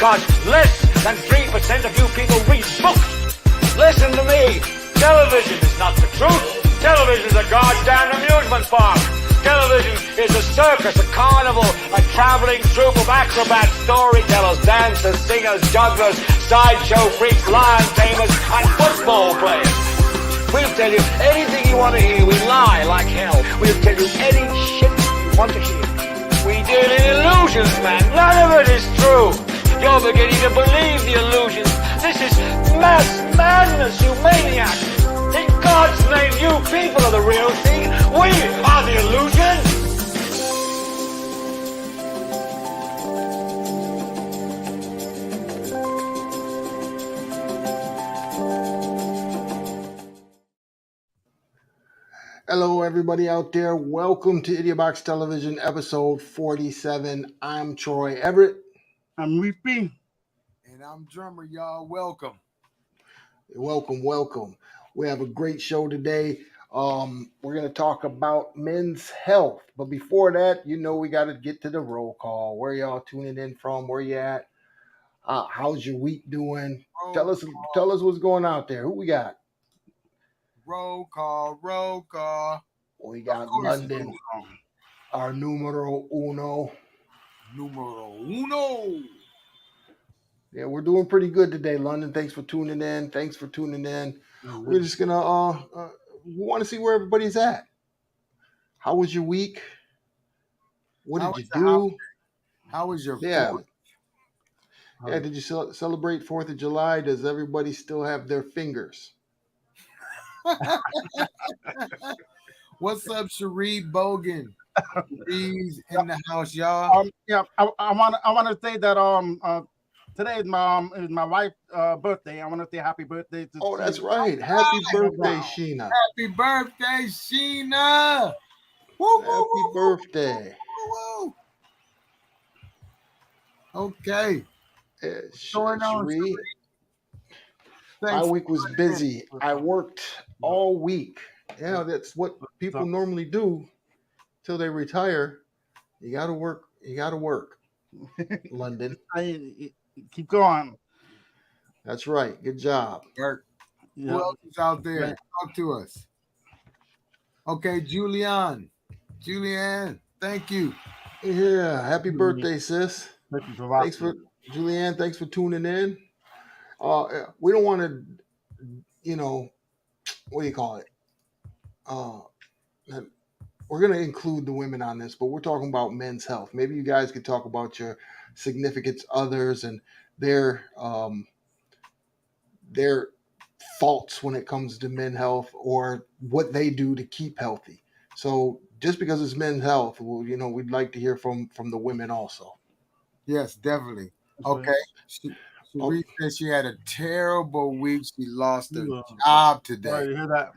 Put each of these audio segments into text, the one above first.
because less than 3% of you people read books. Listen to me. Television is not the truth. Television is a goddamn amusement park. Television is a circus, a carnival, a traveling troupe of acrobats, storytellers, dancers, singers, jugglers, sideshow freaks, lion tamers, and football players. We'll tell you anything you want to hear. We lie like hell. We'll tell you any shit you want to hear. We deal in illusions, man. None of it is true. You're beginning to believe the illusions. This is mass madness, you maniacs. In God's name, you people are the real thing. We are the illusion. Hello, everybody out there. Welcome to Idiotbox Television, episode 47. I'm Troy Everett. I'm Weepy. And I'm Drummer, y'all. Welcome. Welcome. We have a great show today. We're going to talk about men's health. But before that, you know we got to get to the roll call. Where y'all tuning in from? Where you at? How's your week doing? Tell us what's going on out there. Who we got? Roll call. We got London, our numero uno. Yeah, we're doing pretty good today, London. Thanks for tuning in. Mm-hmm. We're just gonna we want to see where everybody's at. How was your week? What did you do? How was your Fourth? Yeah, did you celebrate 4th of July? Does everybody still have their fingers? What's up, Cherie Bogan? She's in the house, y'all. I want to say that today is my wife's birthday. I want to say happy birthday to. Oh, that's right. Happy birthday, Sheena. Happy birthday, Sheena. Woo, happy birthday. Woo. Okay. Cherie. My week was busy. I worked all week. Yeah, that's what people normally do till they retire. You got to work. London. Keep going. That's right. Good job. Who else is out there? Talk to us. Okay, Julianne, thank you. Yeah, happy birthday, sis. Thanks for Julianne. Thanks for tuning in. We don't want to, what do you call it? We're going to include the women on this, but we're talking about men's health. Maybe you guys could talk about your significant others and their faults when it comes to men's health or what they do to keep healthy. So just because it's men's health, well, we'd like to hear from the women also. Yes, definitely. Okay. She said she had a terrible week. She lost her job today. Sorry to hear that.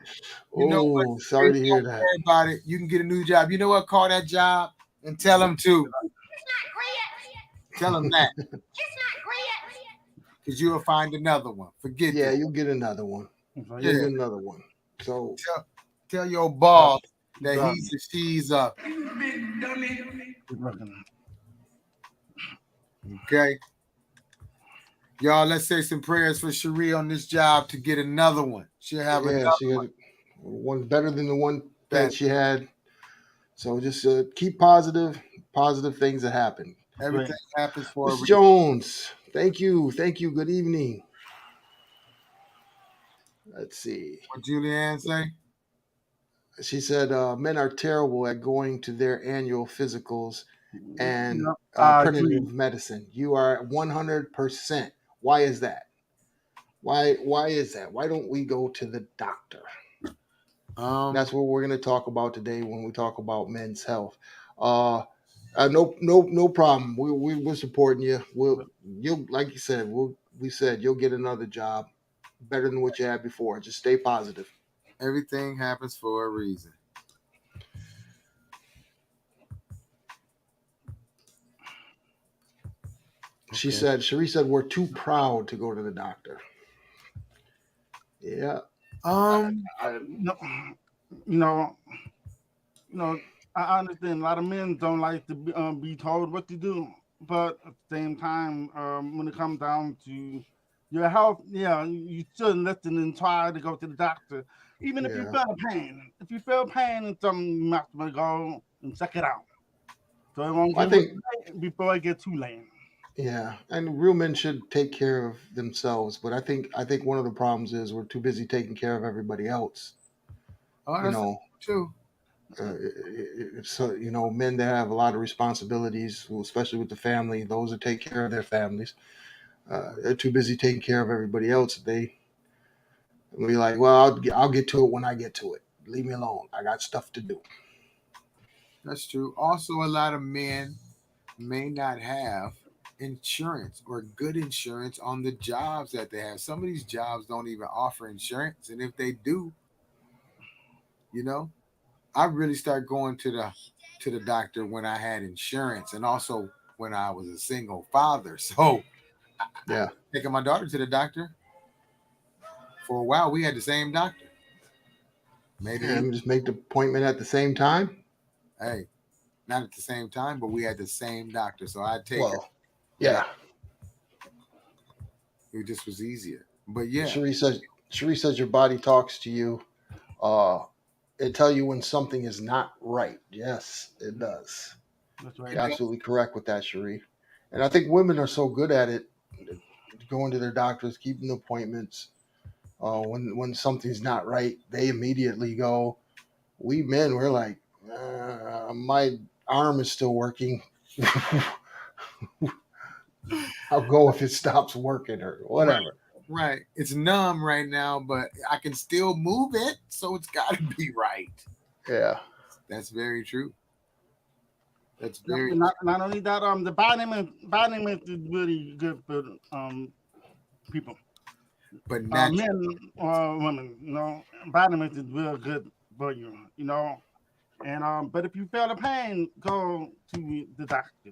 Sorry to hear that. Don't worry about it. You can get a new job. You know what? Call that job and tell them to. It's not great. Tell them that. It's not great. Because you'll find another one. Forget that. Yeah, you'll get another one. Get another one. So tell your boss that she's up. Okay. Y'all, let's say some prayers for Cherie on this job to get another one. She'll have another one better than the one that she had. So just keep positive things that happen. Everything happens for Ms. Jones. Thank you. Good evening. Let's see. What Julianne say? She said men are terrible at going to their annual physicals and preventative medicine. You are 100%. Why is that? Why is that? Why don't we go to the doctor? That's what we're going to talk about today when we talk about men's health. No problem. We're supporting you. You'll like you said. We said you'll get another job better than what you had before. Just stay positive. Everything happens for a reason. Cherie said we're too proud to go to the doctor. Yeah. I understand a lot of men don't like to be told what to do. but at the same time, when it comes down to your health, yeah, you should listen and try to go to the doctor, even if you Yeah, feel pain. If you feel pain in something, you must go and check it out, so it won't I get think before it gets too late. yeah, and real men should take care of themselves. But I think one of the problems is we're too busy taking care of everybody else. Oh, You that's know, true. so men that have a lot of responsibilities, especially with the family, those that take care of their families, they're too busy taking care of everybody else. They be like, well, I'll get to it when I get to it. Leave me alone. I got stuff to do. That's true. Also, a lot of men may not have insurance or good insurance on the jobs that they have. Some of these jobs don't even offer insurance, and if they do, you know, I really start going to the doctor when I had insurance, and also when I was a single father. So, Yeah, taking my daughter to the doctor for a while, we had the same doctor. Made it easy. and just make the appointment at the same time. Hey, not at the same time, but we had the same doctor, so I'd take her. Well, Yeah, yeah. it just was easier. But yeah, Cherie says your body talks to you. Uh, it tell you when something is not right. Yes, it does. That's right. it You're absolutely correct with that, Cherie. And I think women are so good at it, going to their doctors, keeping appointments. When something's not right, they immediately go. We men, we're like, my arm is still working. I'll go if it stops working or right, whatever. right. It's numb right now, but I can still move it, so it's got to be right. Yeah, That's very true. That's Yep, very and not only that, the body image is really good for people, but natural. men or women. Body image is real good for you. And but if you feel the pain, go to the doctor.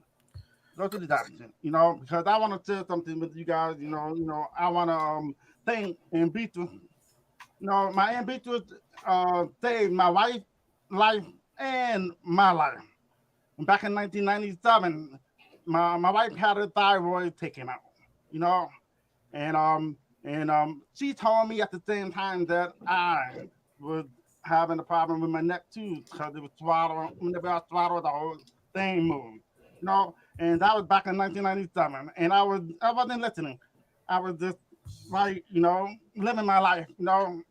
Go to the doctor. Because I want to share something with you guys. I want to thank and beat my ambitious saved my wife's life and my life. Back in 1997, my wife had her thyroid taken out, you know, and she told me at the same time that I was having a problem with my neck too because it was swallowing. Whenever I swallowed, the whole thing moved, and that was back in 1997, and I wasn't listening. I was just like living my life.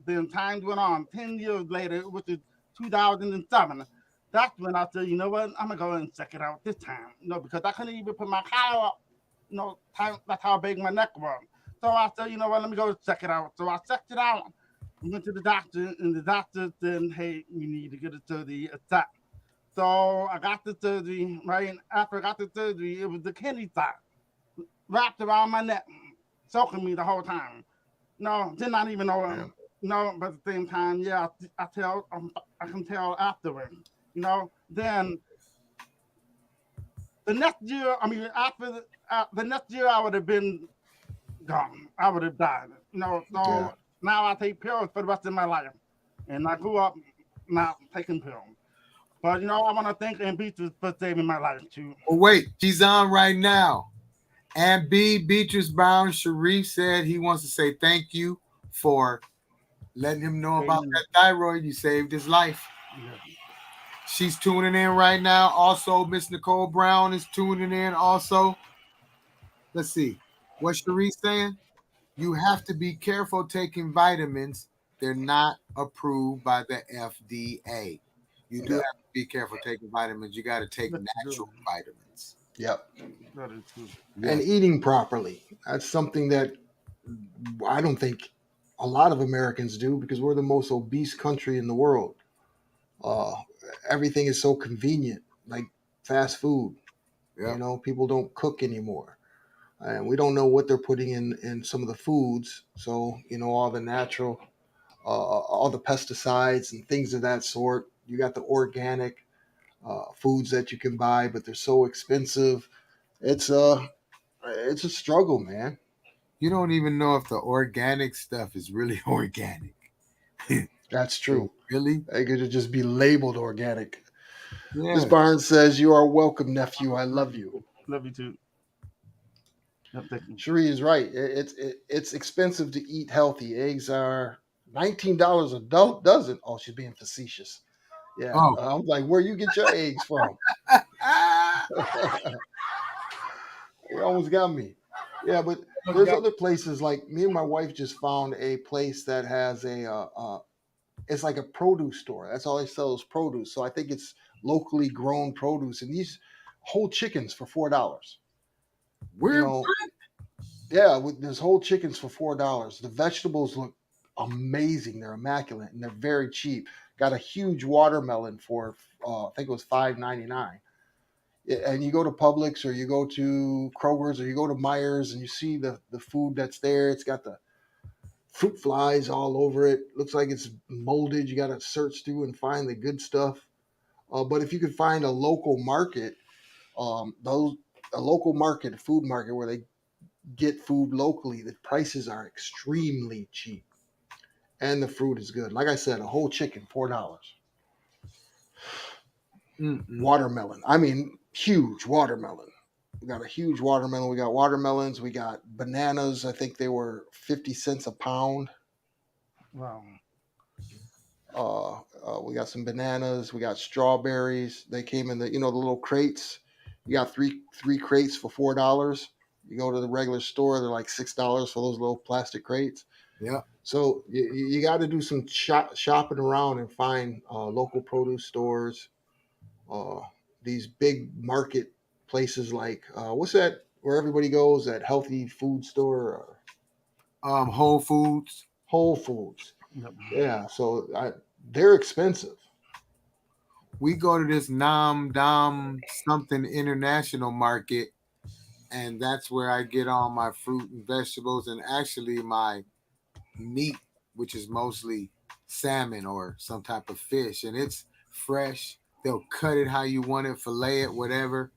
Then time went on. 10 years later, which is 2007. That's when I said, you know what, I'm gonna go and check it out this time. Because I couldn't even put my car up. That's how big my neck was. So I said, you know what, let me go check it out. So I checked it out. Went to the doctor, and the doctor said, hey, you need to get a surgery attack. So I got the surgery, right? And after I got the surgery, it was the kidney shot wrapped around my neck, choking me the whole time. No, did not even know yeah, him. No, but at the same time, yeah, I can tell afterwards. Then the next year, I mean, after the next year, I would have been gone. I would have died. yeah. So now I take pills for the rest of my life, and I grew up not taking pills. But I want to thank and Beatrice for saving my life too. Oh, wait, she's on right now. And Beatrice Brown Sharif said he wants to say thank you for letting him know about that thyroid. You saved his life. Yeah. She's tuning in right now. Also, Miss Nicole Brown is tuning in also. Let's see. What Sharice saying? You have to be careful taking vitamins. They're not approved by the FDA. You do Yeah. have to be careful taking vitamins. You got to take That's natural true. vitamins. Yep. That is true. And Yes. eating properly. That's something that I don't think a lot of Americans do because we're the most obese country in the world. Uh, Everything is so convenient, like fast food. Yep. People don't cook anymore, and we don't know what they're putting in some of the foods. So all the natural, all the pesticides and things of that sort. You got the organic foods that you can buy, but they're so expensive. It's a struggle, man. You don't even know if the organic stuff is really organic. That's true. Really? They could just be labeled organic. Miss Yeah. Barnes says, "You are welcome, nephew. I love you." Love you too. Cherie is right. It's expensive to eat healthy. Eggs are $19 a dozen. Oh, she's being facetious. Yeah, Oh, I'm like, where you get your eggs from? You almost got me. Yeah, but there's other places like me and my wife just found a place that has it's like a produce store. That's all they sell is produce. So I think it's locally grown produce, and these whole chickens for $4. You where? know, yeah, there's whole chickens for $4. The vegetables look amazing. They're immaculate and they're very cheap. Got a huge watermelon for I think it was $5.99. And you go to Publix or you go to Kroger's or you go to Myers and you see the food that's there. It's got the fruit flies all over it. Looks like it's molded. You got to search through and find the good stuff. But if you could find a local market, a local market, a food market where they get food locally, the prices are extremely cheap and the fruit is good. Like I said, a whole chicken, $4. Watermelon. I mean, huge watermelon. We got a huge watermelon. We got watermelons. We got bananas. I think they were 50 cents a pound. Wow. We got some bananas. We got strawberries. They came in the the little crates. You got three crates for $4. You go to the regular store, they're like $6 for those little plastic crates. Yeah. So you got to do some shopping around and find local produce stores. These big market places like what's that where everybody goes, that healthy food store? Whole Foods. Whole Foods. Yep. Yeah, so they're expensive. We go to this Nam Dam something international market, and that's where I get all my fruit and vegetables and actually my meat, which is mostly salmon or some type of fish, and it's fresh. They'll cut it how you want it, fillet it, whatever,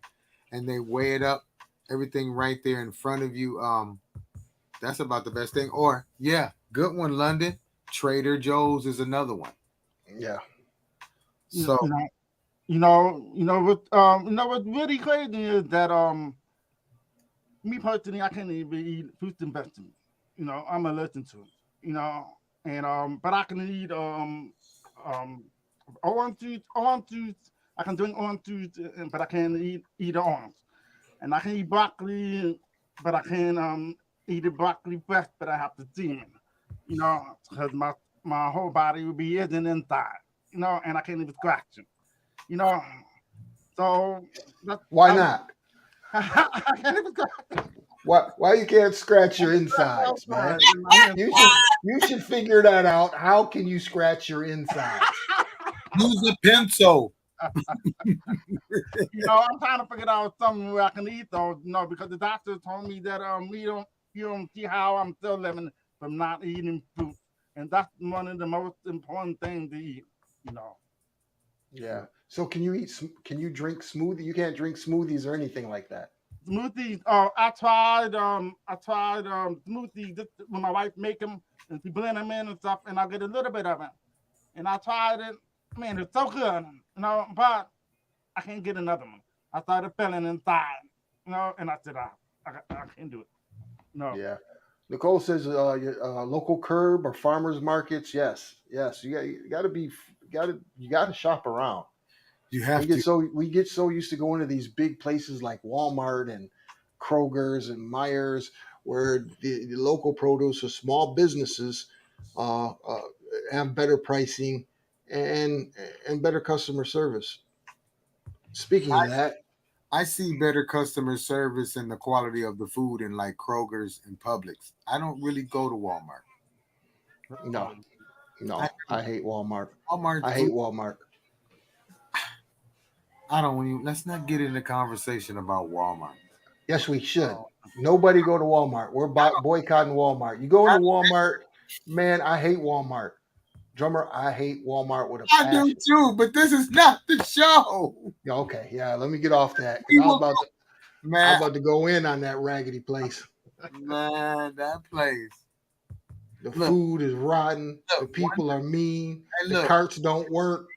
and they weigh it up, everything right there in front of you. That's about the best thing. Or yeah, good one, London. Trader Joe's is another one. Yeah. So what's really crazy is that me personally, I can't even eat fruits and vegetables. I'm allergic to it. And but I can eat orange juice. I can drink orange juice, but I can't eat orange. And I can eat broccoli, but I can't eat the broccoli fresh, but I have to steam it. Because my whole body will be itching inside. And I can't even scratch it. So why not? I can't even scratch it. Why you can't scratch your insides, man? You should figure that out. How can you scratch your insides? Use a pencil. I'm trying to figure out something where I can eat those, because the doctor told me that you don't see how I'm still living from not eating fruit. And that's one of the most important things to eat, Yeah. So can you drink smoothie? You can't drink smoothies or anything like that. Smoothies. I tried smoothies just when my wife make them and she blend them in and stuff, and I get a little bit of it. And I tried it. Man, it's so good, but I can't get another one. I started feeling inside, and I said, I can't do it. No. Yeah. Nicole says, local curb or farmers markets. Yes. You got to shop around. You have to. We get so used to going to these big places like Walmart and Kroger's and Myers, where the local produce or small businesses have better pricing and better customer service. Speaking of that, I see better customer service and the quality of the food in like Kroger's and Publix. I don't really go to Walmart. No, I hate Walmart. I hate Walmart. I don't want you. Let's not get into conversation about Walmart. Yes, we should. Nobody go to Walmart. We're boycotting Walmart. You go to Walmart, man. I hate Walmart. Drummer, I hate Walmart with a passion. I do too, but this is not the show. Okay, yeah. Let me get off that. I was about to go in on that raggedy place. Man, that place. The food is rotten. The people are mean. The carts don't work.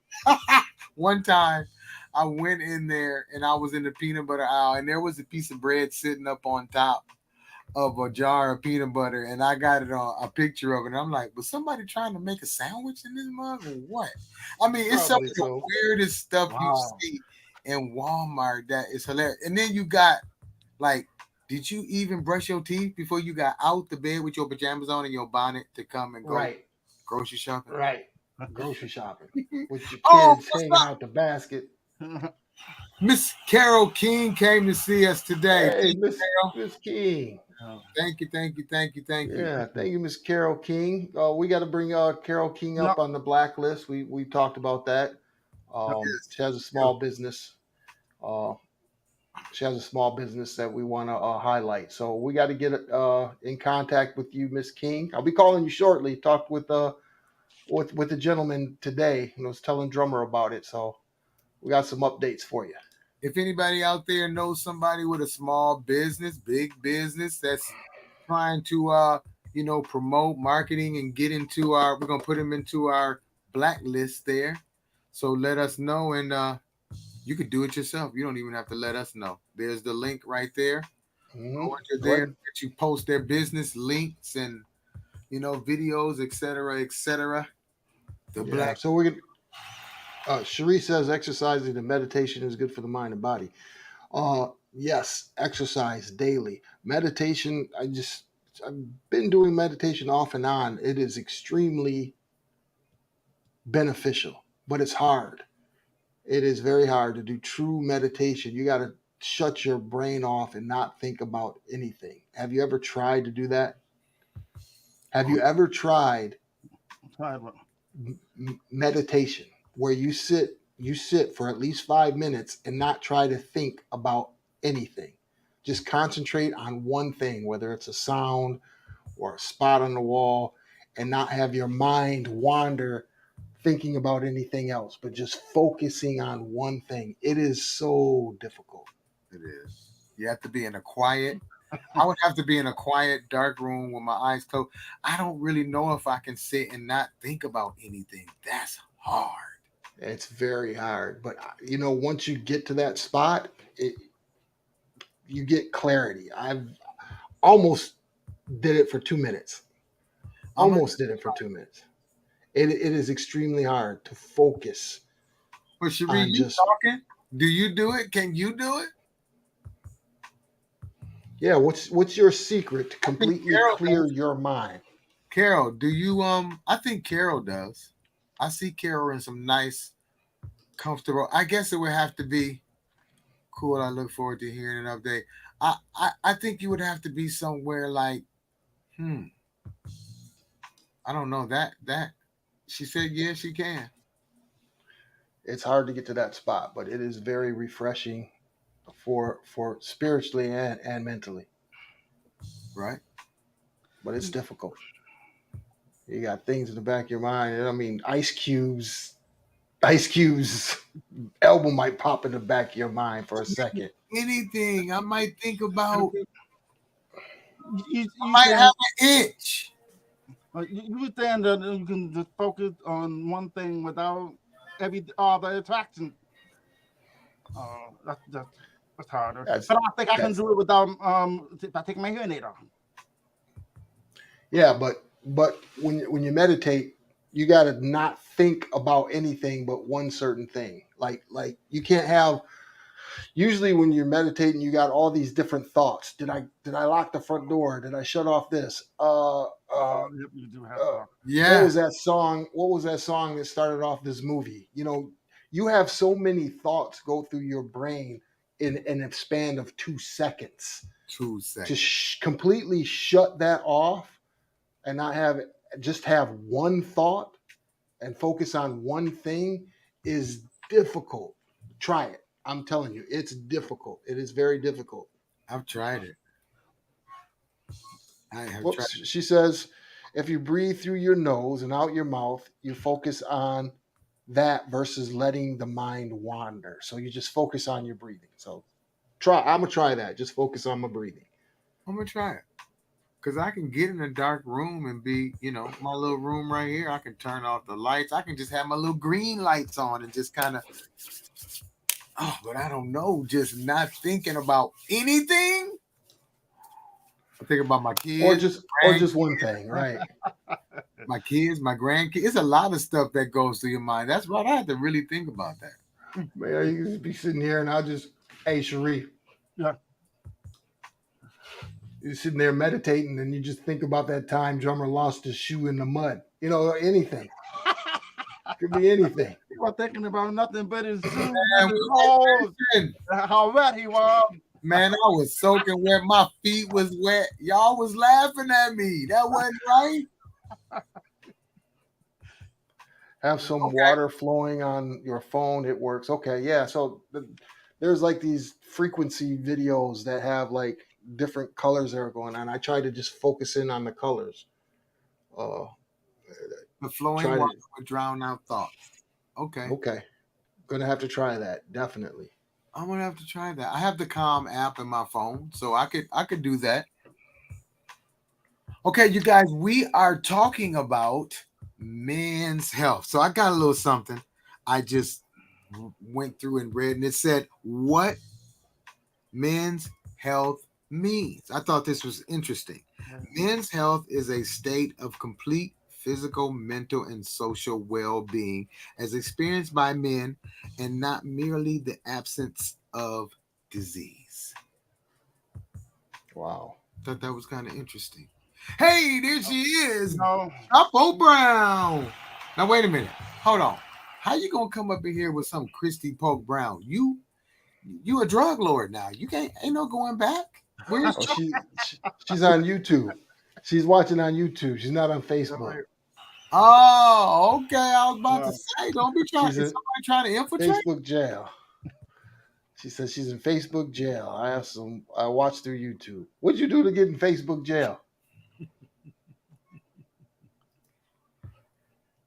One time, I went in there and I was in the peanut butter aisle and there was a piece of bread sitting up on top. of a jar of peanut butter, and I got it on a picture of it. And I'm like, was somebody trying to make a sandwich in this mug or what? I mean, it's some Probably of the so. weirdest stuff you Wow. see in Walmart that is hilarious. And then you got like, did you even brush your teeth before you got out the bed with your pajamas on and your bonnet to come and go Right, grocery shopping? right. Grocery shopping with your Oh, kids what's hanging up? out the basket. Miss Carol King came to see us today. Thank Hey, you, Miss Carol. Miss King. Thank you, thank you, thank you, thank you. Yeah, thank you, Miss Carol King. We got to bring Carol King No, up on the blacklist. We talked about that. no, Yes, She has a small business. Uh, she has a small business that we want to highlight. So we got to get in contact with you, Miss King. I'll be calling you shortly. Talked with the gentleman today, and was telling Drummer about it. So we got some updates for you. if anybody out there knows somebody with a small business, big business that's trying to promote marketing and get into we're gonna put them into our blacklist there. So let us know, and you could do it yourself. You don't even have to let us know. There's the link right there. Go into there, Right. that you post their business links and videos, etc., etc. The Yeah. black. So we're gonna. Cherie says exercising and meditation is good for the mind and body. Yes, exercise daily. Meditation, I've been doing meditation off and on. It is extremely beneficial, but it's hard. It is very hard to do true meditation. You got to shut your brain off and not think about anything. Have you ever tried to do that? Have you ever tried meditation where you sit for at least 5 minutes and not try to think about anything? Just concentrate on one thing, whether it's a sound or a spot on the wall, and not have your mind wander thinking about anything else, but just focusing on one thing. It is so difficult. It is. You have to be in a quiet. I would have to be in a quiet, dark room with my eyes closed. I don't really know if I can sit and not think about anything. That's hard. It's very hard, but once you get to that spot, you get clarity. I've almost did it for 2 minutes. I'm gonna, Almost did it for 2 minutes. It is extremely hard to focus but Cherie, on you just talking? Do you do it? Can you do it? yeah. What's your secret to I think completely Carol clear does. your mind? Carol, do you I think Carol does. I see Carol in some nice, comfortable. I guess it would have to be cool. I look forward to hearing an update. I think you would have to be somewhere like, I don't know that. She said yes, she can. It's hard to get to that spot, but it is very refreshing for spiritually and mentally. Right? But it's difficult. You got things in the back of your mind. I mean, Ice Cube's album might pop in the back of your mind for a second. Anything. I might think about. you I might saying have an itch. you were saying that you can just focus on one thing without every other attraction. That's harder. That's But I think I can that's do it without if I take my hearing aid off. yeah, but when you meditate, you got to not think about anything but one certain thing. Like you can't have. Usually when you're meditating, you got all these different thoughts. Did I lock the front door? Did I shut off this? Yep, you do have Uh, to. what Yeah. was that song? What was that song that started off this movie? You have so many thoughts go through your brain in a span of 2 seconds. 2 seconds. To completely shut that off and not have it, just have one thought and focus on one thing is difficult. Try it. I'm telling you, it's difficult. It is very difficult. I've tried it. I have tried. Whoops. She says, if you breathe through your nose and out your mouth, you focus on that versus letting the mind wander. So you just focus on your breathing. So I'm gonna try that. Just focus on my breathing. I'm gonna try it. Cause I can get in a dark room and be, my little room right here. I can turn off the lights. I can just have my little green lights on and just kind of. Oh, but I don't know. Just not thinking about anything. I think about my kids, or just one thing, right? My kids, my grandkids. It's a lot of stuff that goes through your mind. That's right. I had to really think about that. Man, you just be sitting here and I'll just, hey, Sharif. Yeah. You're sitting there meditating and you just think about that time drummer lost his shoe in the mud. You know, anything. Could be anything. He was thinking about nothing but his shoes Man, and his clothes, how wet he was. Man, I was soaking wet. My feet was wet. Y'all was laughing at me. That wasn't right. Have some water flowing on your phone. It works. Okay, yeah. So there's like these frequency videos that have like different colors that are going on. I try to just focus in on the colors. The flowing water would drown out thoughts. Okay. Gonna have to try that, definitely. I'm gonna have to try that. I have the Calm app in my phone, so I could do that. Okay, you guys, we are talking about men's health. So I got a little something I just went through and read, and it said what men's health means. I thought this was interesting. Men's health is a state of complete physical, mental, and social well-being as experienced by men and not merely the absence of disease. Wow. Thought that was kind of interesting. Hey, there she is. No. Chapo Brown. Now, wait a minute. Hold on. How you going to come up in here with some Christy Polk Brown? You a drug lord now. You ain't no going back. Where's she's on YouTube. She's watching on YouTube. She's not on Facebook. Oh, okay. I was about to say, don't be trying. Is somebody trying to infiltrate? Facebook jail. She says she's in Facebook jail. I watched through YouTube. What'd you do to get in Facebook jail?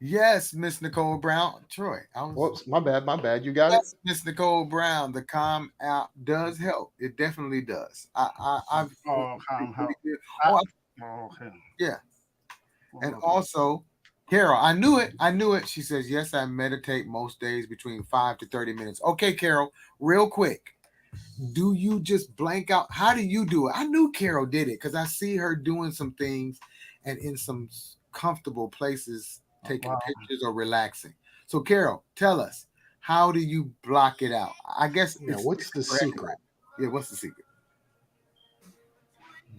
Yes, Miss Nicole Brown. Troy. Whoops, my bad. You got it? Miss Nicole Brown, the Calm app does help. It definitely does. Calm help. Okay. Yeah. And also, Carol, I knew it. She says, yes, I meditate most days between 5 to 30 minutes. Okay, Carol, real quick. Do you just blank out? How do you do it? I knew Carol did it because I see her doing some things and in some comfortable places, taking pictures or relaxing. So, Carol, tell us, how do you block it out? I guess. What's the secret? Yeah, what's the secret?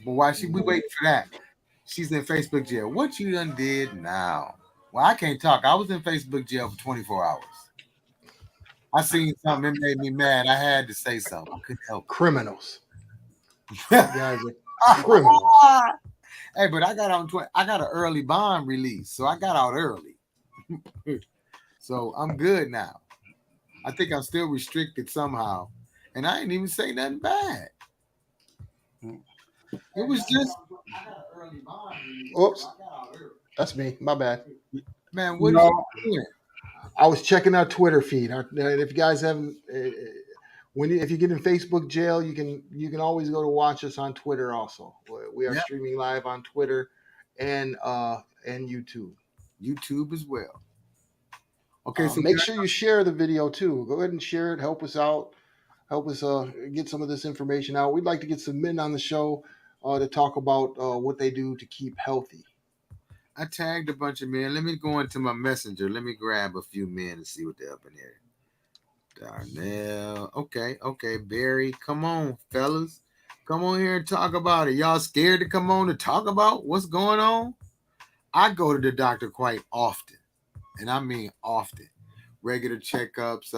But why we waiting for that? She's in Facebook jail. What you done did now? Well, I can't talk. I was in Facebook jail for 24 hours. I seen something that made me mad. I had to say something. I couldn't help. Criminals. Guys are criminals. Hey, but I got an early bond release, so I got out early. So I'm good now. I think I'm still restricted somehow. And I didn't even say nothing bad. It was just. Oops. That's me. My bad. Man, what are you doing? I was checking our Twitter feed. If you guys haven't, if you get in Facebook jail, you can always go to watch us on Twitter. Also, we are streaming live on Twitter and YouTube. YouTube as well. Okay, so make sure you share the video too. Go ahead and share it. Help us out. Help us get some of this information out. We'd like to get some men on the show to talk about what they do to keep healthy. I tagged a bunch of men. Let me go into my messenger. Let me grab a few men and see what they're up in here. Darnell. Okay. Barry. Come on, fellas. Come on here and talk about it. Y'all scared to come on to talk about what's going on? I go to the doctor quite often. And I mean often. Regular checkups.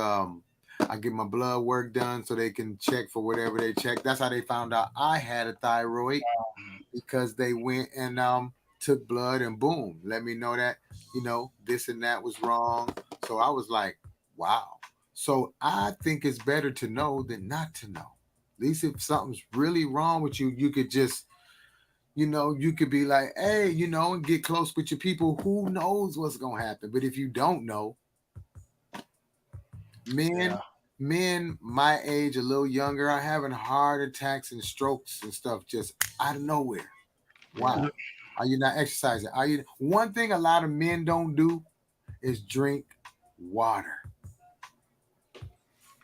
I get my blood work done so they can check for whatever they check. That's how they found out I had a thyroid, because they went and took blood and boom, let me know that, this and that was wrong. So I was like, wow. So I think it's better to know than not to know. At least if something's really wrong with you, you could just, you could be like, hey, and get close with your people. Who knows what's going to happen? But if you don't know, men my age, a little younger, are having heart attacks and strokes and stuff just out of nowhere. Wow. Are you not exercising? One thing a lot of men don't do is drink water.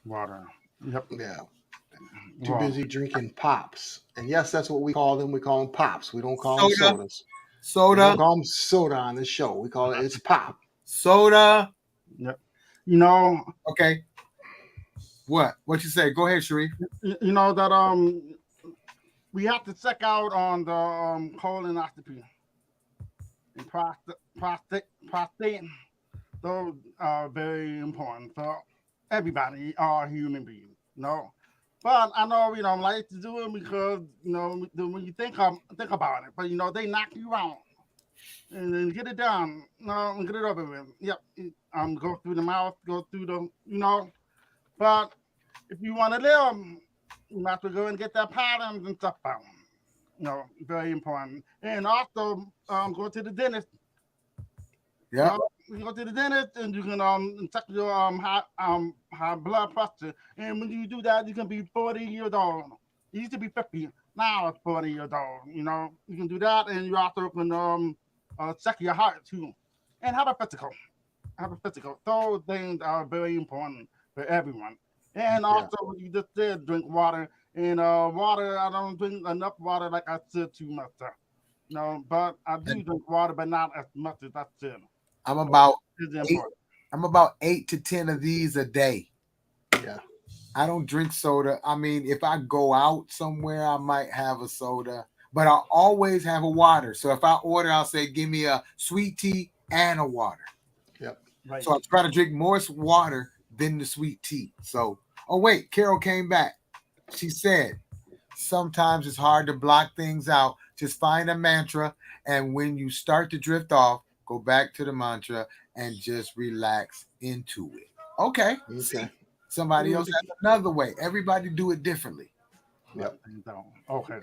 Water. Yep. Yeah. Too Wrong. busy drinking pops. And yes, that's what we call them. We call them pops. We don't call them Soda. sodas. We Soda. don't call them soda on the show. We call it's pop. Soda. Yep. You know, Okay. What you say? Go ahead, Sharif. you know that we have to check out on the colonoscopy and prostate. Those are very important for everybody, all human beings. No, but I know we don't like to do it because when you think about it, but they knock you out and then get it done, and get it over with. Yep, go through the mouth, go through the but if you want to live, you have to go and get that patterns and stuff out. Very important. And also, go to the dentist. Yeah. You go to the dentist and you can check your high blood pressure. And when you do that, you can be 40 years old. It used to be 50. Now it's 40 years old. You can do that, and you also can check your heart too, and have a physical. Those things are very important for everyone. And also, you just said drink water. And water, I don't drink enough water, like I said, too much. But I do drink water, but not as much as I should. I'm about 8 to 10 of these a day. Yeah. I don't drink soda. I mean, if I go out somewhere, I might have a soda, but I always have a water. So if I order, I'll say, give me a sweet tea and a water. Yep. Right. So I try to drink more water than the sweet tea. So, oh wait, Carol came back. She said, sometimes it's hard to block things out. Just find a mantra. And when you start to drift off, go back to the mantra and just relax into it. Okay. See, somebody else has another way. Everybody do it differently. Yep. Okay.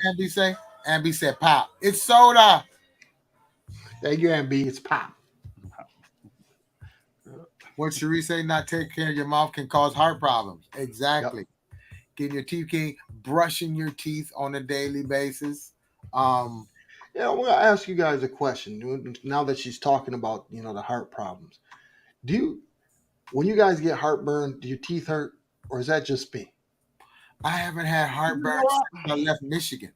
Ambi said, pop. It's soda. Thank you, Ambi. It's pop. What Cherie say, not taking care of your mouth can cause heart problems. Exactly. Yep. Getting your teeth clean, brushing your teeth on a daily basis. I'm going to ask you guys a question. Now that she's talking about, the heart problems, when you guys get heartburn, do your teeth hurt, or is that just me? I haven't had heartburn since I left Michigan.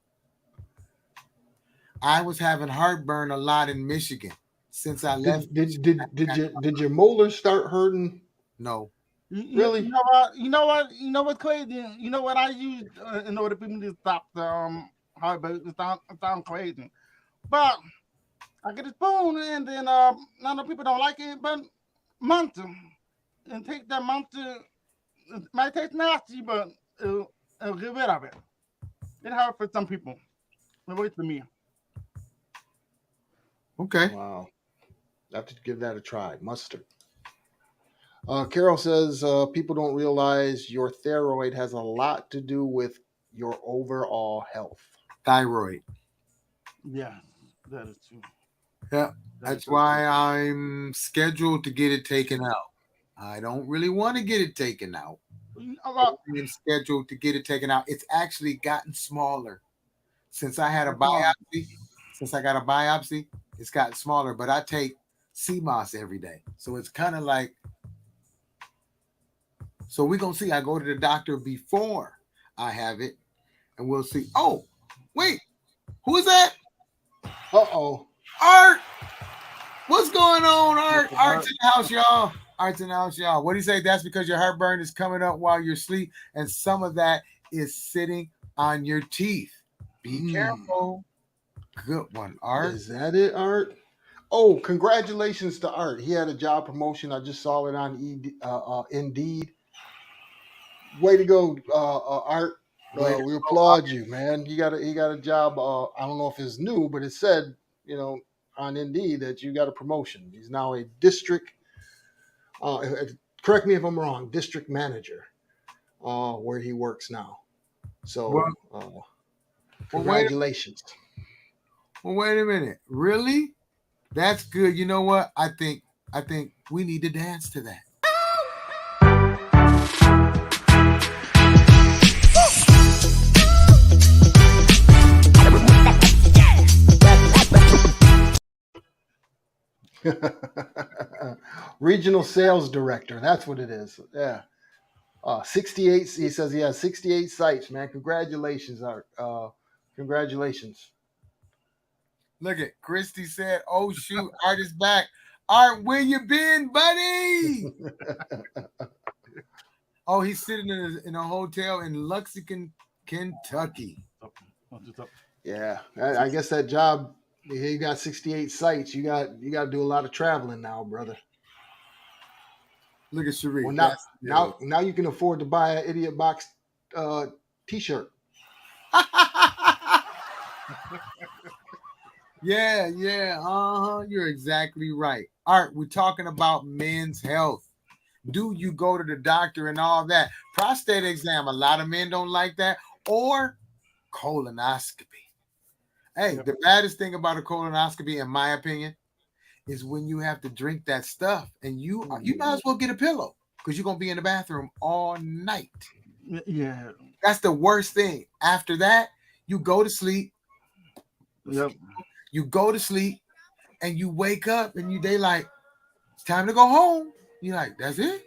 I was having heartburn a lot in Michigan since I left. Did your molars start hurting? No. Really? You know what's crazy? You know what I use in order for me to stop the heartburn? It sounds crazy, but I get a spoon, and then I know people don't like it, but Monster, and take that Monster. It might taste nasty, but it'll get rid of it. It hurts for some people. It works for me. Okay. Wow. I have to give that a try. Mustard. Carol says people don't realize your thyroid has a lot to do with your overall health. Thyroid. Yeah, that is true. Yeah, that's why I'm scheduled to get it taken out. I don't really want to get it taken out. I'm scheduled to get it taken out. It's actually gotten smaller since I had a biopsy. Since I got a biopsy, it's gotten smaller. But I take CMOS every day, so it's kind of like. So we're going to see. I go to the doctor before I have it, and we'll see. Oh, wait. Who is that? Uh-oh. Art. What's going on, Art? Art's in the house, y'all. Art's in the house, y'all. What do you say? That's because your heartburn is coming up while you're asleep, and some of that is sitting on your teeth. Be careful. Good one, Art. Is that it, Art? Oh, congratulations to Art. He had a job promotion. I just saw it on Indeed. Way to go, Art. We applaud you, man. He got a job. I don't know if it's new, but it said, on Indeed that you got a promotion. He's now a district. Correct me if I'm wrong. District manager, where he works now. So, congratulations. Well, wait a minute. Really? That's good. You know what? I think we need to dance to that. Regional sales director. That's what it is. Yeah. 68. He says he has 68 sites, man. Congratulations, Art. Congratulations. Look at Christy said, "Oh shoot, Art is back. Art, where you been, buddy?" Oh, he's sitting in a hotel in Lexington, Kentucky. Yeah, I guess that job. You got 68 sites. You got to do a lot of traveling now, brother. Look at Sharif. Well, now you can afford to buy an Idiotbox T-shirt. Yeah. You're exactly right. Art, we're talking about men's health. Do you go to the doctor and all that? Prostate exam, a lot of men don't like that. Or colonoscopy. Hey, the baddest thing about a colonoscopy, in my opinion, is when you have to drink that stuff, and you might as well get a pillow because you're gonna be in the bathroom all night. Yeah, that's the worst thing. After that, you go to sleep. Yep. You go to sleep, and you wake up, and they like, it's time to go home. You're like, that's it?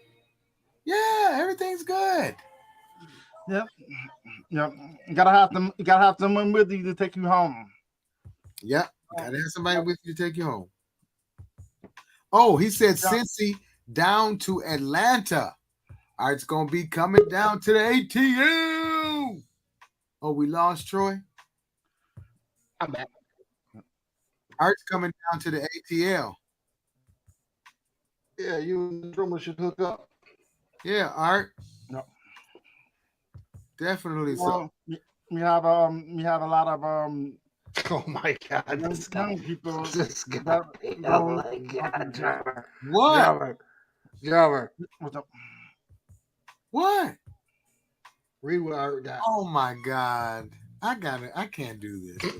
Yeah, everything's good. Yep. You gotta have someone with you to take you home. Yep. You gotta have somebody with you to take you home. Oh, he said Cincy down to Atlanta. All right, it's gonna be coming down to the ATL. Oh, we lost Troy. I'm back. Art's coming down to the ATL. Yeah, you and the drummer should hook up. Yeah, Art. No. Definitely well, so. We have a lot of oh my God, young people. What? Jobber. What's up? What? Read what Art got. Oh my God. I got it. I can't do this.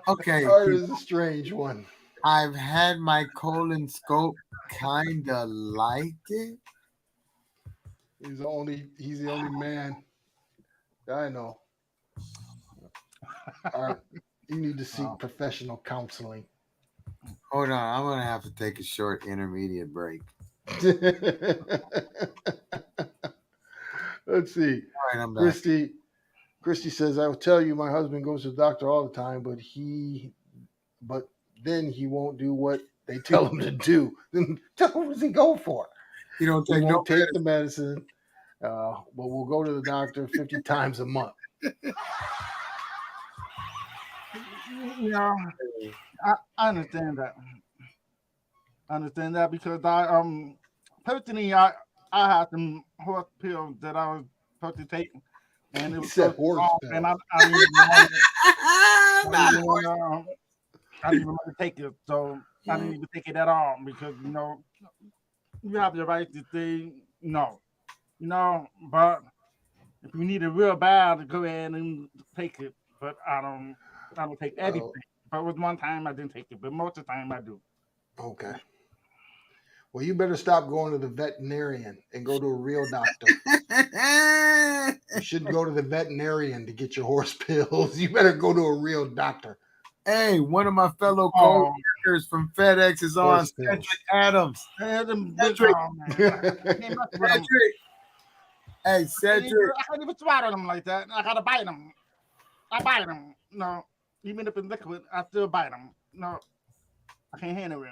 Okay. Art is a strange one. I've had my colon scope, kinda liked it. He's the only man I know. Art, you need to seek professional counseling. Hold on, I'm gonna have to take a short intermediate break. Let's see. All right, I'm back. Christy says, I will tell you my husband goes to the doctor all the time, but then he won't do what they tell him to do. Then what does he go for? He won't take the medicine, but we'll go to the doctor 50 times a month. Yeah, I understand that. Because I personally I had some horse pills that I was supposed to take, and it was so strong, and I didn't even want to take it, so I didn't even take it at all because you have the right to say no, but if you need it real bad, go ahead and take it. But I don't take everything. But with one time I didn't take it, but most of the time I do. Okay. Well, you better stop going to the veterinarian and go to a real doctor. You shouldn't go to the veterinarian to get your horse pills. You better go to a real doctor. Hey, one of my fellow co-workers from FedEx is on. Cedric Adams. Cedric. Hey, Cedric. I can't even swallow them like that. I gotta bite them. I bite them. No, even if it's liquid, I still bite them. No, I can't handle it.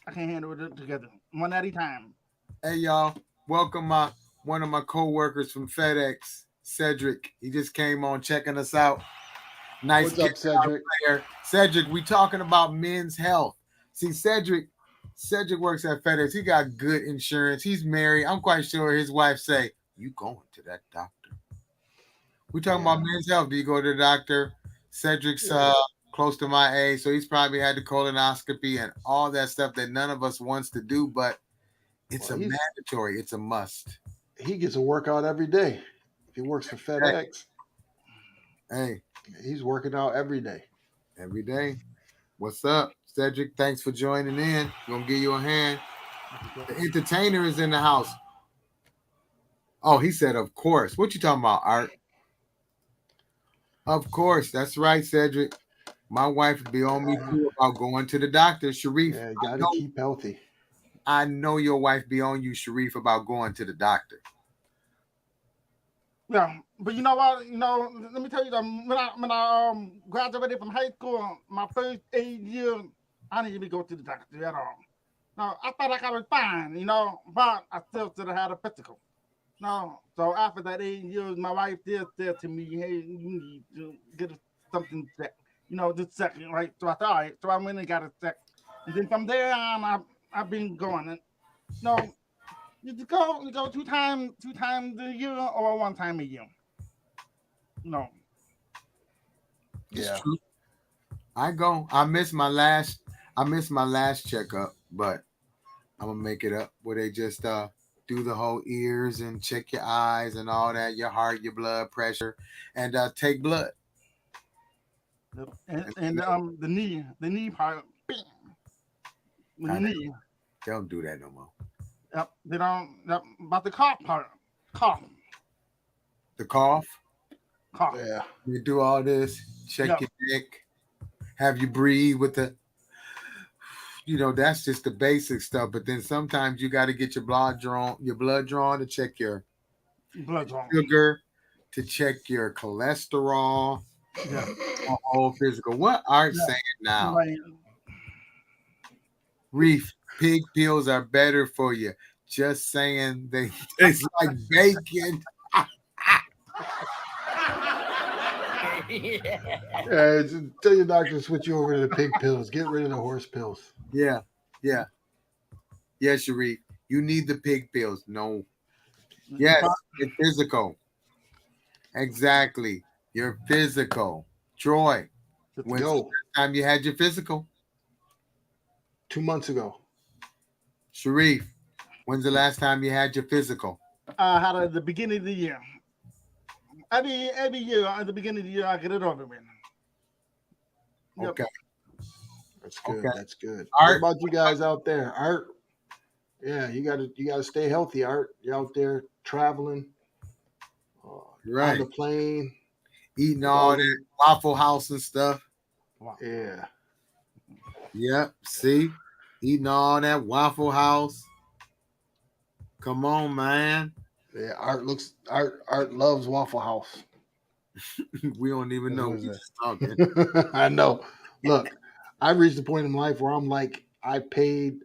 I can't handle it together. One at a time. Hey, y'all. Welcome one of my co-workers from FedEx, Cedric. He just came on checking us out. Nice. What's up, Cedric? Cedric, we talking about men's health. See, Cedric works at FedEx. He got good insurance. He's married. I'm quite sure his wife say, you going to that doctor? We talking about men's health. Do you go to the doctor? Cedric's close to my age, so he's probably had the colonoscopy and all that stuff that none of us wants to do, but it's mandatory. It's a must. He gets a workout every day. If he works for FedEx. Hey. He's working out every day. Every day. What's up, Cedric? Thanks for joining in. Gonna give you a hand. The entertainer is in the house. Oh, he said, of course. What you talking about, Art? Of course. That's right, Cedric. My wife would be on me too about going to the doctor. Sharif. Yeah, you gotta keep healthy. I know your wife be on you, Sharif, about going to the doctor. Yeah, but you know what? Let me tell you, when I graduated from high school, my first 8 years, I didn't even go to the doctor at all. No, I thought like I was fine, but I still should have had a physical. No, so after that 8 years, my wife did say to me, "Hey, you need to get something checked, just second, right?" So I thought, all right, so I went and got it checked, and then from there on, I've been going. And no, you go two times a year or one time a year. No. It's Yeah. true. I go. I missed my last checkup, but I'm gonna make it up where they just do the whole ears and check your eyes and all that, your heart, your blood pressure, and take blood. And the knee part, bam, with the knee. They don't do that no more. Yep, they don't. Yep, about the cough part, cough. The cough. Yeah. You do all this, check your neck, have you breathe with the, that's just the basic stuff. But then sometimes you got to get your blood drawn to check your blood sugar, to check your cholesterol, yeah, a whole physical. What Art saying now? Reef, pig pills are better for you. Just saying, they taste like bacon. Yeah, tell your doctor to switch you over to the pig pills. Get rid of the horse pills. Yeah. Sharif, you need the pig pills. No. Yes, you're physical. Exactly. You're physical. Troy, when's the last time you had your physical? 2 months ago. Sharif, when's the last time you had your physical? I had it at the beginning of the year. Every year at the beginning of the year, I get it over with. Yep. Okay. That's good. Okay. That's good. Art, what about you guys out there? Art, yeah, you gotta stay healthy, Art. You're out there traveling, right? On the plane, eating all that Waffle House and stuff. Yeah. Yep. See, eating all that Waffle House. Come on, man. Yeah, Art loves Waffle House. We don't even know what he's talking. I know. Look, I reached a point in life where I'm like, I paid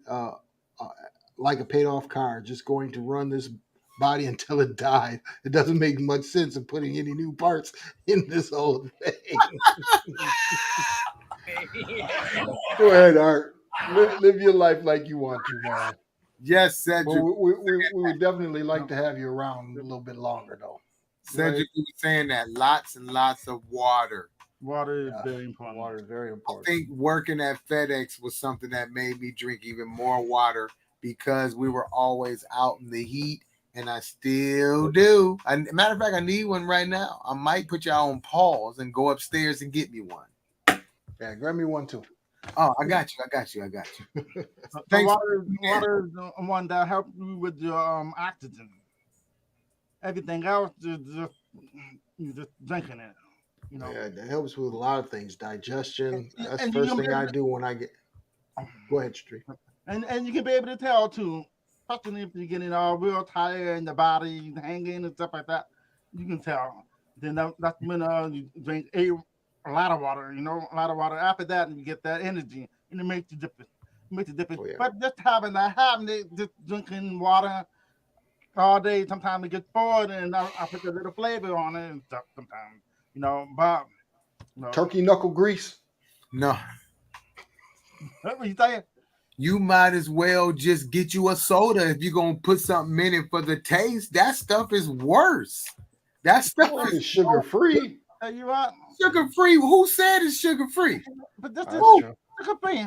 like a paid off car, just going to run this body until it died. It doesn't make much sense of putting any new parts in this whole thing. Go ahead, Art. Live your life like you want to, man. Yes, Cedric. Well, we would definitely like to have you around a little bit longer, though. Cedric was saying that lots and lots of water. Water is very important. Water is very important. I think working at FedEx was something that made me drink even more water because we were always out in the heat, and I still do. Matter of fact, I need one right now. I might put y'all on pause and go upstairs and get me one. Yeah, grab me one too. Oh, I got you. Thanks. Water is the one that helps you with your oxygen. Everything else is just drinking it. Yeah, that helps with a lot of things. Digestion. That's the first thing I do when I get. Go ahead, Street. And you can be able to tell too, especially if you're getting all real tired and the body hanging and stuff like that. You can tell. Then that's when you drink a lot of water. A lot of water. After that, and you get that energy, and it makes a difference. Oh, yeah. But just having it, just drinking water all day, sometimes it gets bored, and I put a little flavor on it and stuff sometimes. But turkey knuckle grease. No. What you saying? You might as well just get you a soda if you're gonna put something in it for the taste. That stuff is worse. That stuff is sugar free. You what? Sugar free. Who said it's sugar free? But this is sugar free.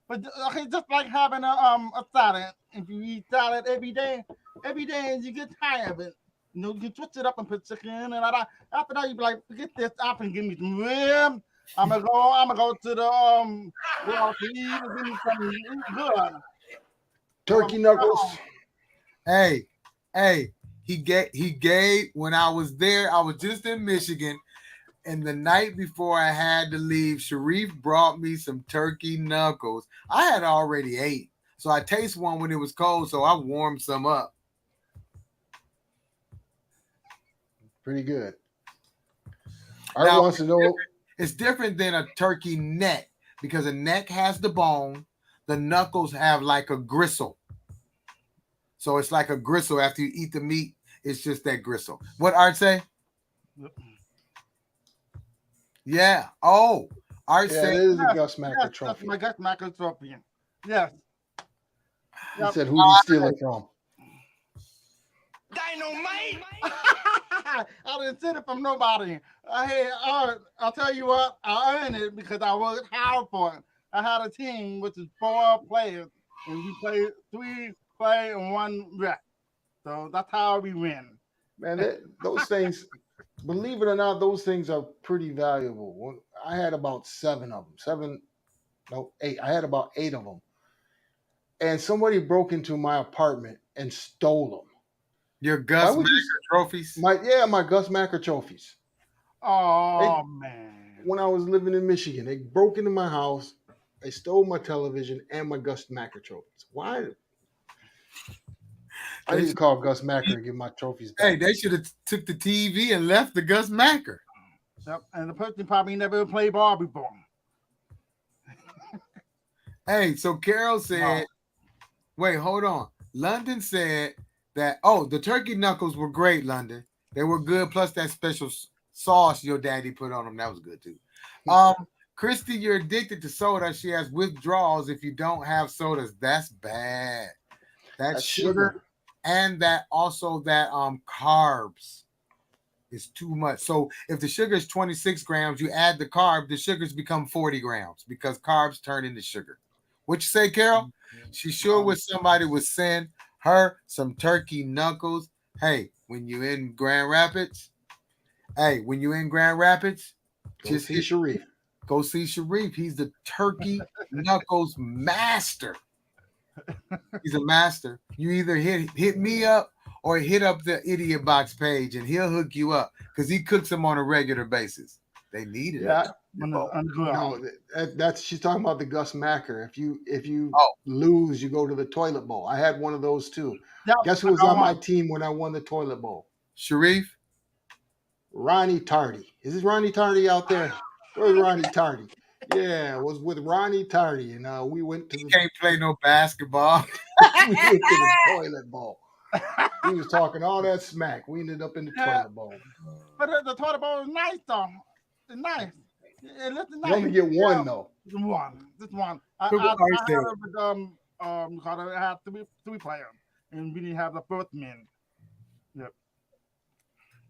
But okay, just like having a salad. If you eat salad every day you get tired of it. You can twist it up and put chicken in, and after that you be like, forget this up and give me some ribs. I'm gonna go to the well to eat and give me something good. Turkey knuckles. Hey, he gave when I was there. I was just in Michigan, and the night before I had to leave, Sharif brought me some turkey knuckles. I had already ate, So I taste one when it was cold, so I warmed some up. Pretty good. Art Now, wants to know. it's different than a turkey neck because a neck has the bone. The knuckles have like a gristle. So it's like a gristle. After you eat the meat, it's just that gristle. What Art say? Yeah. Oh, Art Yeah, said it is a Gus Macker That's trophy. my Gus Macker trophy. Yes. He said, "Who do you steal it from?" Dynamite! I didn't steal it from nobody. Hey, I'll tell you what, I earned it because I worked hard for it. I had a team which is 4 players, and we played 3 play and 1 rep. So that's how we win. Man, those things, believe it or not, those things are pretty valuable. I had about 7 of them. 8. I had about 8 of them. And somebody broke into my apartment and stole them. your Gus Macker trophies. My Gus Macker trophies. Oh, man. When I was living in Michigan, they broke into my house. They stole my television and my Gus Macker trophies. Why? I need to call Gus Macker and give my trophies back. Hey, they should have took the TV and left the Gus Macker. Yep. And the person probably never played ball before. Hey, so Carol said, wait, hold on. London said that, the turkey knuckles were great, London. They were good, plus that special sauce your daddy put on them. That was good, too. Christy, you're addicted to soda. She has withdrawals if you don't have sodas. That's bad. That's sugar. And that also that carbs is too much. So if the sugar is 26 grams, you add the carb, the sugars become 40 grams because carbs turn into sugar. What you say, Carol? She sure wish somebody would send her some turkey knuckles. Hey, when you in Grand Rapids, Just see Sharif. Go see Sharif. He's the turkey knuckles master. He's a master. You either hit me up or hit up the Idiotbox page, and he'll hook you up because he cooks them on a regular basis. They need it. Yeah, no, that's she's talking about the Gus Macker. If you lose, you go to the toilet bowl. I had one of those too. Yep, guess who was on my team when I won the toilet bowl? Sharif. Ronnie Tardy. Is this Ronnie Tardy out there? Where's Ronnie Tardy? Yeah, it was with Ronnie Tardy, and we went to. He can't play no basketball. We went to the toilet bowl. He was talking all that smack. We ended up in the toilet bowl. But the toilet bowl is nice, though. It's nice. It looks nice. You only get one, though. Just one. I had 3 players, and we didn't have the first men. Yep.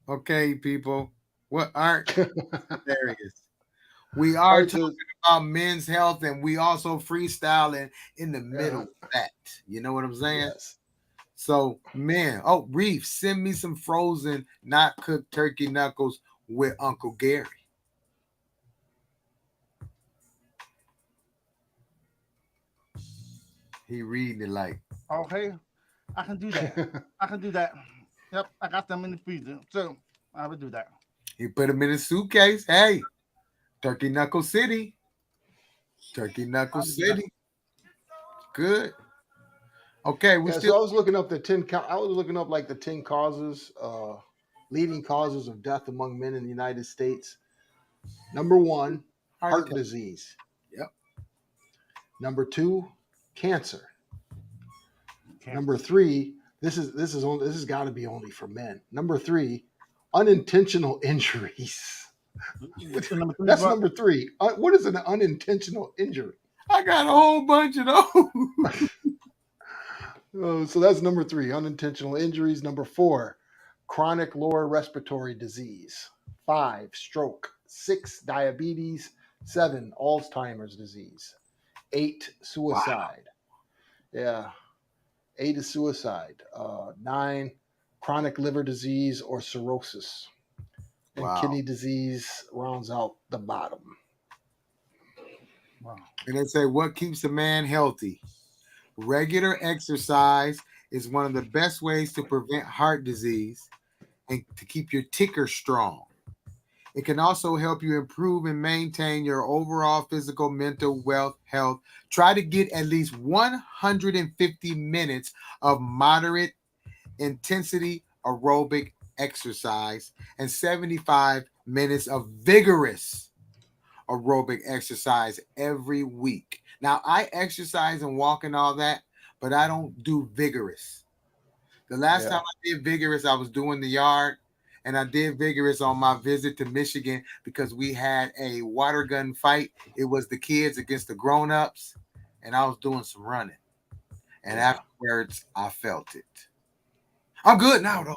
Okay, people. What aren't there is. We are talking about men's health, and we also freestyling in the middle of that. You know what I'm saying? Yes. So, men. Reef, send me some frozen, not cooked turkey knuckles with Uncle Gary. He reading it like. Okay, I can do that. Yep, I got them in the freezer, so I will do that. He put them in a suitcase. Hey. Turkey Knuckle City. Good. Okay, So I was looking up the 10. I was looking up like the 10 causes, leading causes of death among men in the United States. Number 1, heart disease. Yep. Number 2, cancer. Number 3, this has got to be only for men. Number 3, unintentional injuries. That's number 3. What is an unintentional injury? I got a whole bunch of those. So that's number 3, unintentional injuries. Number 4, chronic lower respiratory disease. 5, stroke. 6, diabetes. 7, Alzheimer's disease. 8, suicide. Wow. Yeah. 8 is suicide. 9, chronic liver disease or cirrhosis. And kidney disease rounds out the bottom. Wow. And they say, what keeps a man healthy? Regular exercise is one of the best ways to prevent heart disease and to keep your ticker strong. It can also help you improve and maintain your overall physical, mental health. Try to get at least 150 minutes of moderate intensity aerobic exercise and 75 minutes of vigorous aerobic exercise every week. Now, I exercise and walk and all that, but I don't do vigorous. The last time I did vigorous, I was doing the yard, and I did vigorous on my visit to Michigan because we had a water gun fight. It was the kids against the grown-ups, and I was doing some running. And afterwards, I felt it. I'm good now, though.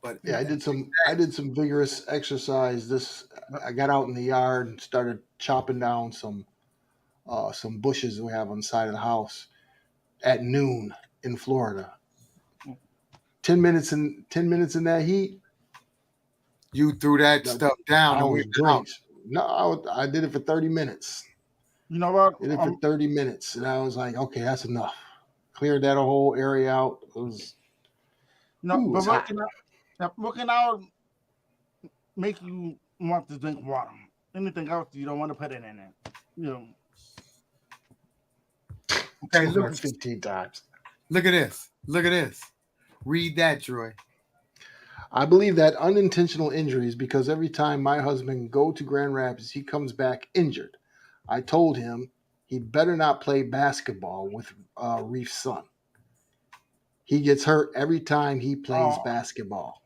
But yeah, I did some vigorous exercise. I got out in the yard and started chopping down some bushes we have on the side of the house at noon in Florida. 10 minutes in that heat. You threw that stuff down. I was great. No, I did it for 30 minutes. You know what? Did it for 30 minutes, and I was like, okay, that's enough. Cleared that whole area out. It was. But working out make you want to drink water. Anything else you don't want to put it in it. You know. Okay, look 15 times. Look at this. Look at this. Read that, Troy. I believe that unintentional injuries because every time my husband go to Grand Rapids, he comes back injured. I told him he better not play basketball with Reef's son. He gets hurt every time he plays basketball.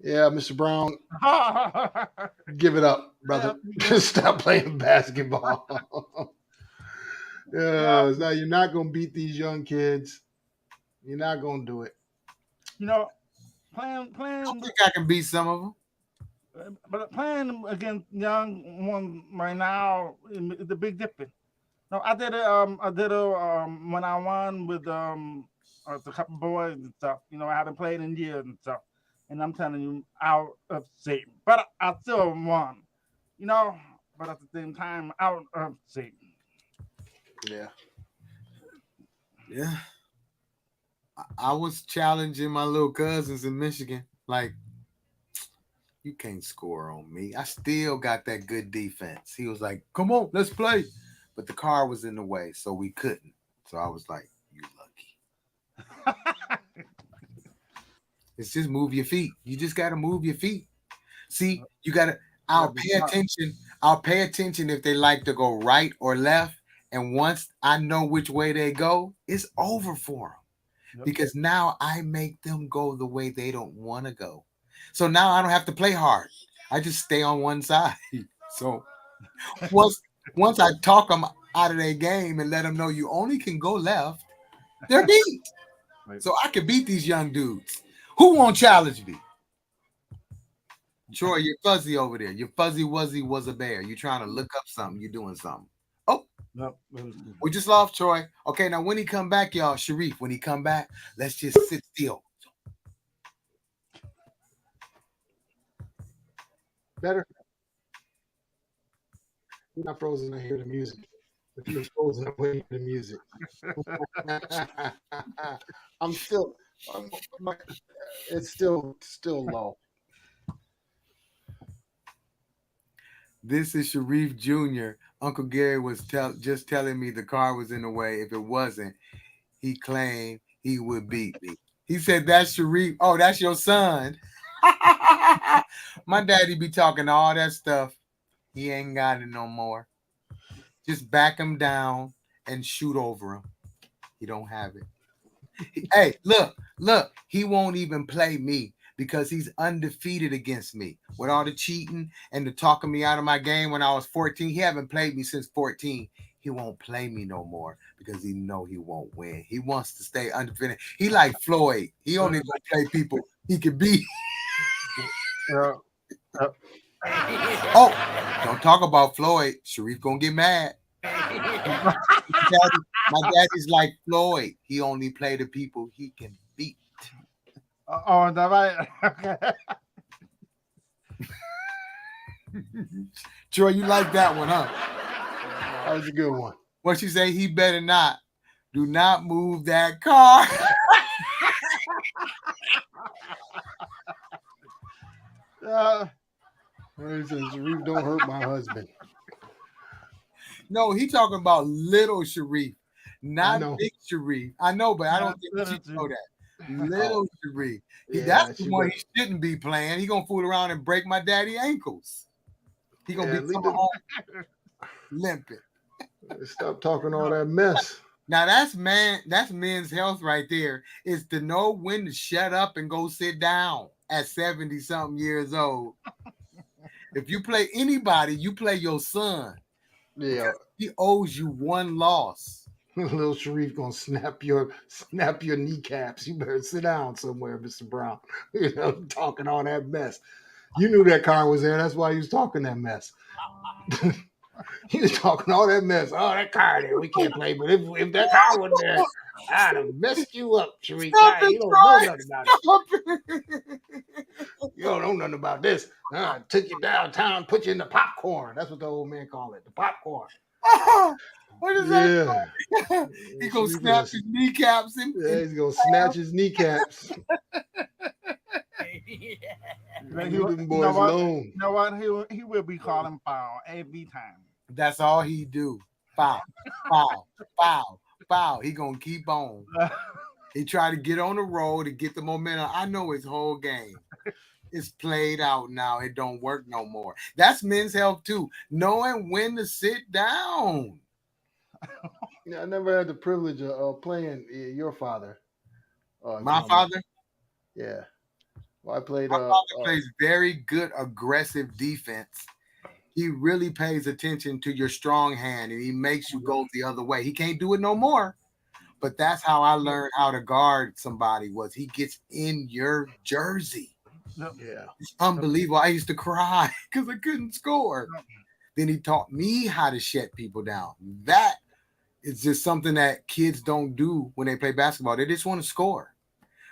Yeah, Mr. Brown, give it up, brother. Just stop playing basketball. Now you're not going to beat these young kids. You're not going to do it. You know, playing. I think I can beat some of them. But playing against young ones right now is a big difference. No, I did it. When I won with a couple boys and stuff. You know, I haven't played in years and stuff. And I'm telling you, out of shape. But I still won. You know, but at the same time, out of shape. Yeah. Yeah. I was challenging my little cousins in Michigan. Like, you can't score on me. I still got that good defense. He was like, come on, let's play. But the car was in the way, so we couldn't. So I was like, you lucky. It's just move your feet. You just got to move your feet. See, you got to, I'll pay attention. I'll pay attention if they like to go right or left. And once I know which way they go, it's over for them. Yep. Because now I make them go the way they don't want to go. So now I don't have to play hard. I just stay on one side. So once I talk them out of their game and let them know you only can go left, they're beat. Right. So I can beat these young dudes. Who won't challenge me? Troy, you're fuzzy over there. Your fuzzy wuzzy was a bear. You're trying to look up something. You're doing something. Oh, no, we just lost Troy. Okay, now when he come back, y'all, Sharif, when he come back, let's just sit still. Better. You're not frozen. I hear the music. If you're frozen, I'm waiting for the music. It's still low. This is Sharif Jr. Uncle Gary was just telling me the car was in the way. If it wasn't, he claimed he would beat me. He said, that's Sharif. Oh, that's your son. My daddy be talking all that stuff. He ain't got it no more. Just back him down and shoot over him. He don't have it. Hey, look. He won't even play me because he's undefeated against me. With all the cheating and the talking me out of my game when I was 14, he haven't played me since 14. He won't play me no more because he know he won't win. He wants to stay undefeated. He like Floyd. He only gonna play people he can beat. Oh, don't talk about Floyd. Sharif gonna get mad. My daddy's like Floyd. He only play the people he can beat. Oh, is that right? Okay. Troy, you like that one, huh? That was a good one. What you say? He better not. Do not move that car. He says, Sharif, don't hurt my husband. No, he talking about little Sharif, not big Sharif. I know, but I don't think she know that. Little Sharif. That's the one he shouldn't be playing. He gonna fool around and break my daddy ankles. He gonna be coming home limping. Stop talking all that mess. Now that's men's health right there, is to know when to shut up and go sit down at 70-something years old. If you play anybody, you play your son. Yeah. He owes you one loss. Little Sharif gonna snap your kneecaps. You better sit down somewhere, Mr. Brown. Talking all that mess. You knew that car was there. That's why you was talking that mess. He was talking all that mess. Oh, that car there, we can't play. But if that car wasn't there, I'd have messed you up, Sharif. You don't know nothing about it. You don't know nothing about this. I took you downtown, put you in the popcorn. That's what the old man called it, the popcorn. What is that? He gonna snap his kneecaps. He's gonna snatch his kneecaps. You know what? He will be calling foul every time. That's all he do. Foul, foul, foul, foul. He gonna keep on. He try to get on the road to get the momentum. I know his whole game. It's played out now. It don't work no more. That's men's health too. Knowing when to sit down. I never had the privilege of playing your father. My father? Yeah. Well, I played. My father plays very good aggressive defense. He really pays attention to your strong hand, and he makes you go the other way. He can't do it no more. But that's how I learned how to guard somebody, was he gets in your jersey. Yeah. It's unbelievable. I used to cry because I couldn't score. Then he taught me how to shut people down. That is just something that kids don't do when they play basketball. They just want to score.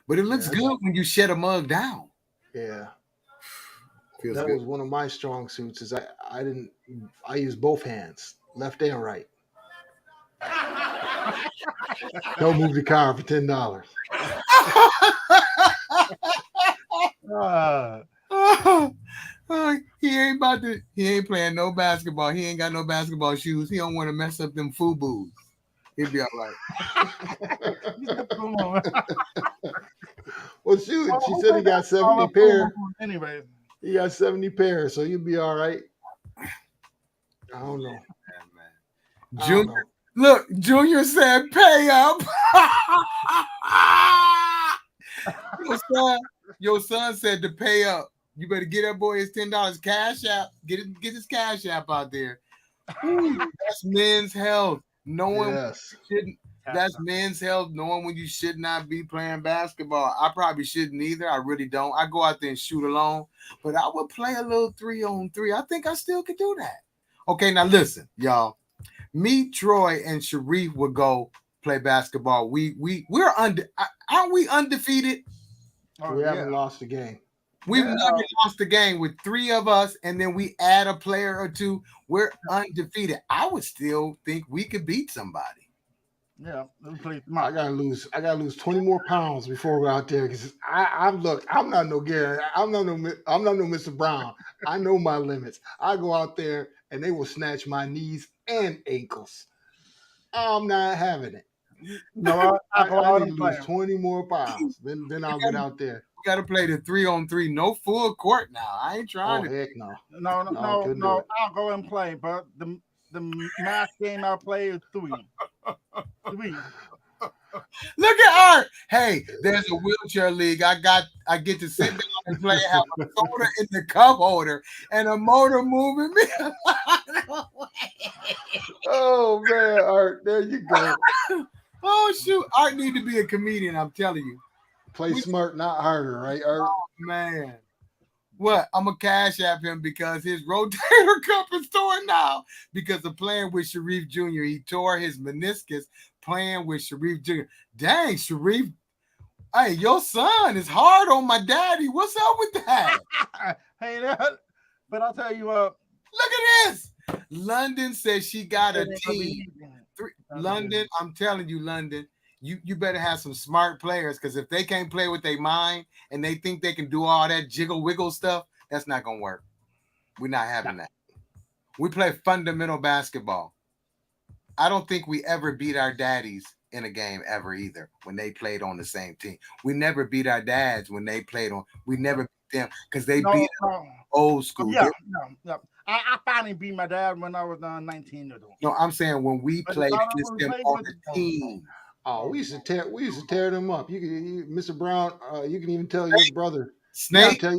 But it looks good when you shut a mug down. Yeah. Feels that good. was one of my strong suits. Is I use both hands, left and right. Don't move the car for $10. He ain't playing no basketball. He ain't got no basketball shoes. He don't want to mess up them FUBUs. He'll be all right. Well, shoot, she said he got 70 pairs. Anyway, he got 70 pairs, so you'll be all right. I don't know. Junior, look, Junior said pay up. Your son said to pay up. You better get that boy his $10 cash app. Get his cash app out there. Ooh, that's men's health. Knowing that's men's health. Knowing when you should not be playing basketball. I probably shouldn't either. I really don't. I go out there and shoot alone, but I would play a little 3-on-3. I think I still could do that. Okay, now listen, y'all. Me, Troy, and Sharif would go play basketball. We're aren't we undefeated? We haven't lost a game. We've never lost a game with 3 of us, and then we add a player or 2. We're undefeated. I would still think we could beat somebody. Yeah, I gotta lose 20 more pounds before we're out there, because I'm not no Gary. I'm not no Mr. Brown. I know my limits. I go out there and they will snatch my knees and ankles. I'm not having it. No, I need to lose 20 more pounds. Then I'll get out there. We got to play the 3-on-3, no full court now. I ain't trying to. Heck no. No. I'll go and play, but the math game I'll play is 3. 3. Look at Art. Hey, there's a wheelchair league. I get to sit down and play, have a soda in the cup holder and a motor moving me. Oh man, Art, there you go. Oh shoot, Art need to be a comedian. I'm telling you. Play smart, not harder, right, Art? Oh man. What? I'm gonna cash app him because his rotator cuff is torn now because of playing with Sharif Jr. He tore his meniscus playing with Sharif Jr. Dang, Sharif. Hey, your son is hard on my daddy. What's up with that? Hey, but I'll tell you what. Look at this. London says she got a team. London, I'm telling you, London, you better have some smart players, because if they can't play with their mind and they think they can do all that jiggle wiggle stuff, that's not gonna work. We're not having that. We play fundamental basketball. I don't think we ever beat our daddies in a game ever either when they played on the same team. We never beat our dads when they played on. We never beat them because they beat old school. Yeah. I finally beat my dad when I was 19 years old. No, I'm saying when we played against them on the team. Oh, we used to tear them up. Mr. Brown, you can even tell your brother. Snake. Yeah,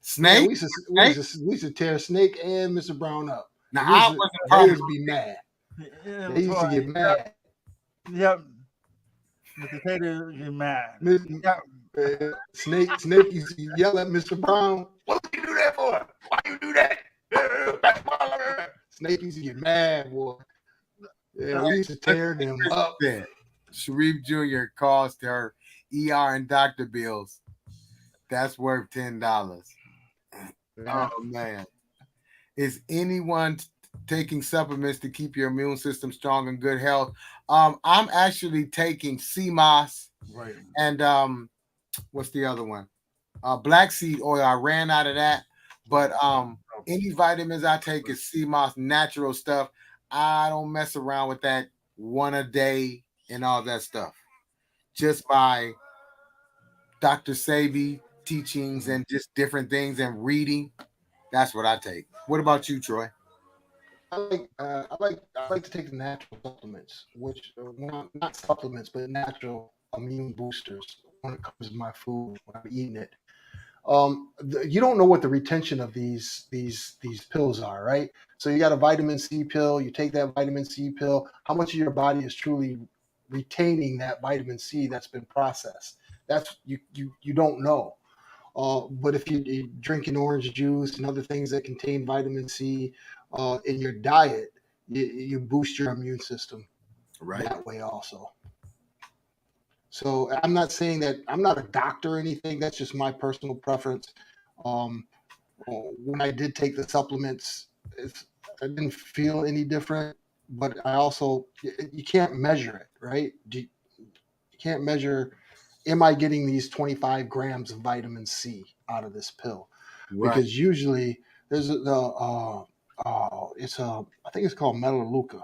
Snake. Yeah, we used to tear Snake and Mr. Brown up. Now I wasn't probably be mad. They used to get mad. Yep. Mr. Tater get mad. Snake used to yell at Mr. Brown. What did you do that for? Why you do that? Snake used to get mad, boy. Yeah, we used to tear them up. Sharif Jr. cost her ER and doctor bills. That's worth $10. Oh man. Is anyone taking supplements to keep your immune system strong and good health? I'm actually taking CMOS, right? And what's the other one? Black seed oil. I ran out of that, but any vitamins I take is CMOS, natural stuff. I don't mess around with that one a day and all that stuff. Just by Dr. Sebi teachings and just different things and reading. That's what I take. What about you, Troy? I like to take the natural supplements, which not supplements, but natural immune boosters when it comes to my food when I'm eating it. You don't know what the retention of these pills are, right? So you got a vitamin C pill. You take that vitamin C pill. How much of your body is truly retaining that vitamin C that's been processed? That's you don't know. But if you're drinking orange juice and other things that contain vitamin C in your diet, you boost your immune system that way also. So I'm not saying that I'm not a doctor or anything. That's just my personal preference. When I did take the supplements, I didn't feel any different, but I also, you can't measure it, right? You can't measure, am I getting these 25 grams of vitamin C out of this pill? Right. Because usually there's I think it's called Melaleuca.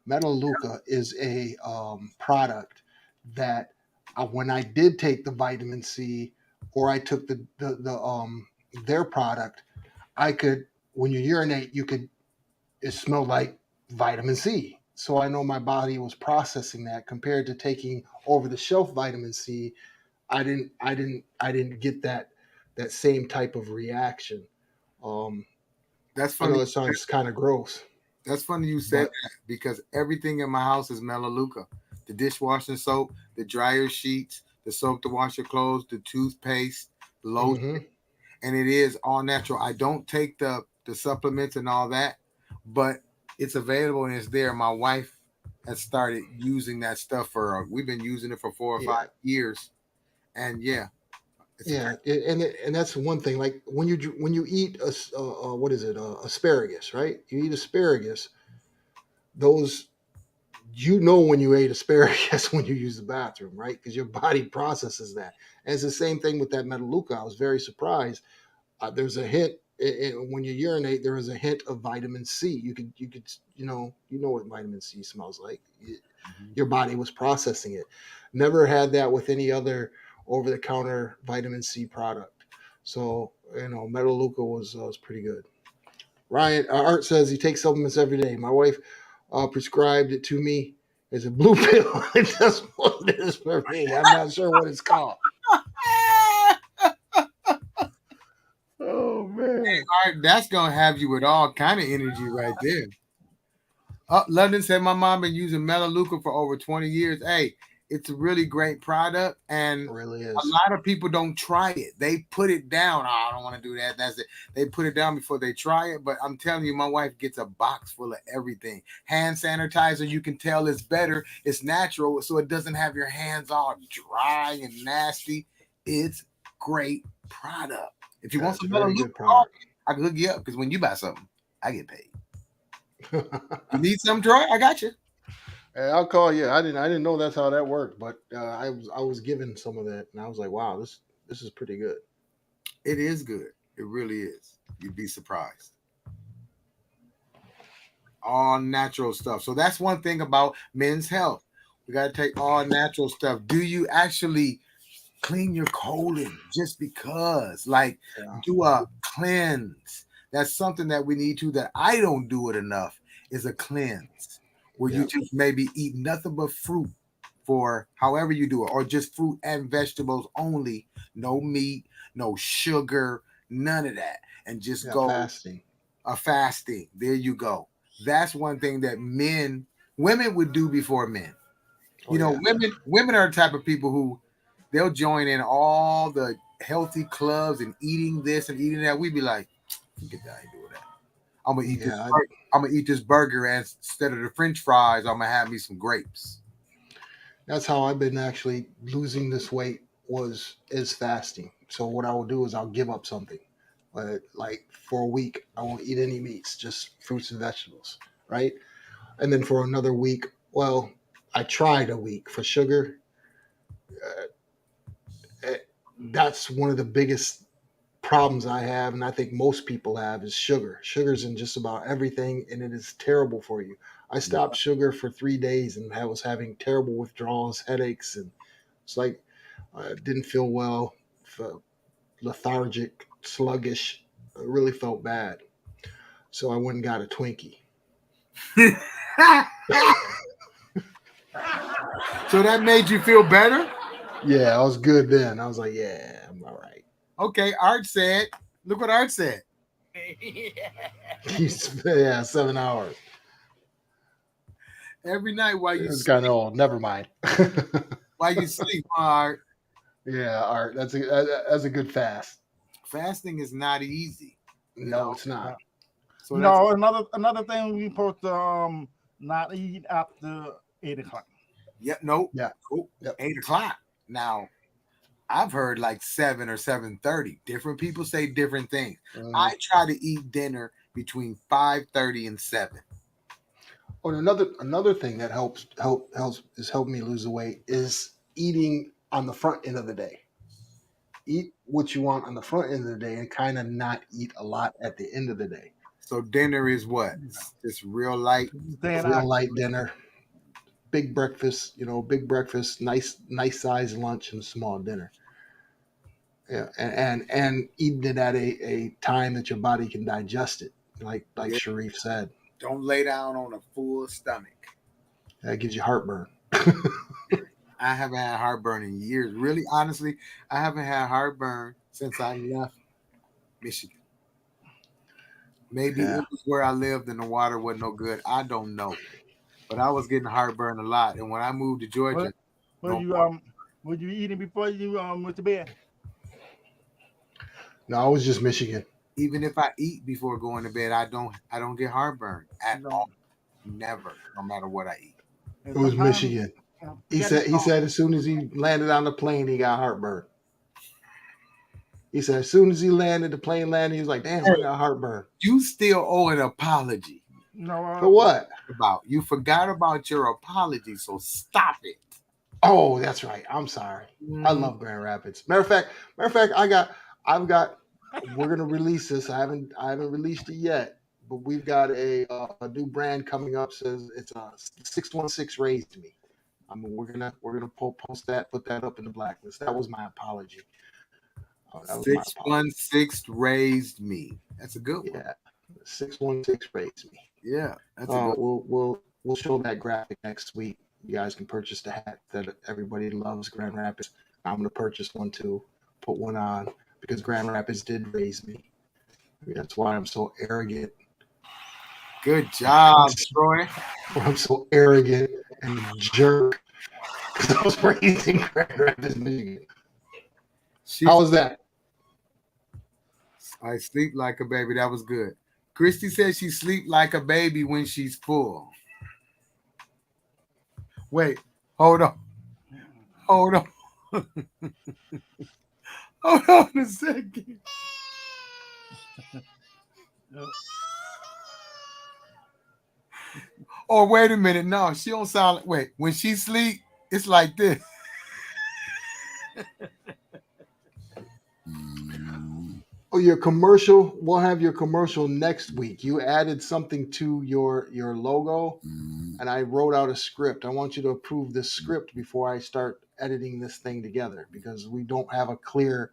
Melaleuca is a product that when I did take the vitamin C or I took their product, I could, when you urinate, it smelled like vitamin C. So I know my body was processing that compared to taking over the shelf vitamin C. I didn't get that same type of reaction. That's funny. I know it sounds kind of gross. That's funny you said that because everything in my house is Melaleuca. The dishwashing soap, the dryer sheets, the soap to wash your clothes, the toothpaste, the lotion, and it is all natural. I don't take the supplements and all that, but it's available and it's there. My wife has started using that stuff we've been using it for 4 or 5 years, and and that's one thing. Like when you eat asparagus, right? You eat asparagus, those, when you ate asparagus when you use the bathroom, right? Because your body processes that. And it's the same thing with that Melaleuca. I was very surprised. There's a hint when you urinate. There is a hint of vitamin C. You could what vitamin C smells like. Your body was processing it. Never had that with any other over-the-counter vitamin C product. So Melaleuca was pretty good. Ryan Art says he takes supplements every day. My wife prescribed it to me as a blue pill. That's what it is for me. I'm not sure what it's called. Oh man! Hey, Art, that's gonna have you with all kind of energy right there. London said my mom been using Melaleuca for over 20 years. Hey, it's a really great product, and it really is. A lot of people don't try it. They put it down. Oh, I don't want to do that. That's it. They put it down before they try it. But I'm telling you, my wife gets a box full of everything. Hand sanitizer, you can tell it's better. It's natural, so it doesn't have your hands all dry and nasty. It's great product. If you want some Melaleuca, I can hook you up because when you buy something, I get paid. You need something, Troy? I got you. Hey, I'll call you. I didn't know that's how that worked, but I was given some of that, and I was like, wow, this is pretty good. It is good. It really is. You'd be surprised. All natural stuff. So that's one thing about men's health. We got to take all natural stuff. Do you actually clean your colon just because? Like, do a cleanse. That's something that we need to, that I don't do it enough, is a cleanse. Where you just maybe eat nothing but fruit for however you do it, or just fruit and vegetables only, no meat, no sugar, none of that, and just go fasting. Fasting. There you go. That's one thing that women would do before men. Women are the type of people who they'll join in all the healthy clubs and eating this and eating that. We'd be like, get that, I ain't doing that. I'm gonna eat this. I'm gonna eat this burger, and instead of the French fries, I'm gonna have me some grapes. That's how I've been actually losing this weight, is fasting. So what I will do is I'll give up something. Like for a week, I won't eat any meats, just fruits and vegetables, right? And then for another week, well, I tried a week for sugar. That's one of the biggest problems I have, and I think most people have, is sugar. Sugar's in just about everything, and it is terrible for you. I stopped sugar for 3 days, and I was having terrible withdrawals, headaches, and it's like I didn't feel well, lethargic, sluggish. I really felt bad. So I went and got a Twinkie. So that made you feel better? Yeah, I was good then. I was like, yeah, I'm all right. Okay, Art said, look what Art said. Yeah, 7 hours. Every night while you It's sleep. kind of old. Never mind. While you sleep, Art. Yeah, Art. That's a good fast. Fasting is not easy. No, it's not. So another thing we supposed to not eat after 8 o'clock. Yep. Nope. Yeah. Cool. Yep. 8 o'clock. Now, I've heard like 7 or 7:30. Different people say different things. I try to eat dinner between 5:30 and 7. Oh, another thing that helps me lose the weight is eating on the front end of the day. Eat what you want on the front end of the day and kind of not eat a lot at the end of the day. So dinner is what? Just real light. Real light dinner. Big breakfast, nice size lunch and small dinner. Yeah, and eating it at a time that your body can digest it, like Sharif said. Don't lay down on a full stomach. That gives you heartburn. I haven't had heartburn in years. Really, honestly, I haven't had heartburn since I left Michigan. Maybe it was where I lived and the water wasn't no good. I don't know. But I was getting heartburn a lot. And when I moved to Georgia, were you eating before you went to bed? No, I was just Michigan. Even if I eat before going to bed, I don't get heartburn at all. Never, no matter what I eat. It was Michigan. He said as soon as he landed on the plane, he got heartburn. He said as soon as he landed, the plane landed, he was like, damn, I got heartburn. You still owe an apology. No. For what? You forgot about your apology, so stop it. Oh, that's right. I'm sorry. I love Grand Rapids. Matter of fact, we're gonna release this. I haven't released it yet, but we've got a new brand coming up. Says it's a 616 raised me. I mean, we're gonna post that, put that up in the blacklist. That was my apology. 616 raised me. That's a good one. Yeah, 616 raised me. Yeah, that's a good one. We'll show that graphic next week. You guys can purchase the hat that everybody loves, Grand Rapids. I'm gonna purchase one too. Put one on because Grand Rapids did raise me. That's why I'm so arrogant. Good job, Troy. I'm so arrogant and jerk because I was raised in Grand Rapids, Michigan. How was that? I sleep like a baby. That was good. Christy says she sleep like a baby when she's full. Wait, hold on. Hold on a second. Oh, wait a minute. No, she don't sound like, wait, when she sleep, it's like this. Oh, your commercial. We'll have your commercial next week. You added something to your logo, and I wrote out a script. I want you to approve this script before I start editing this thing together, because we don't have a clear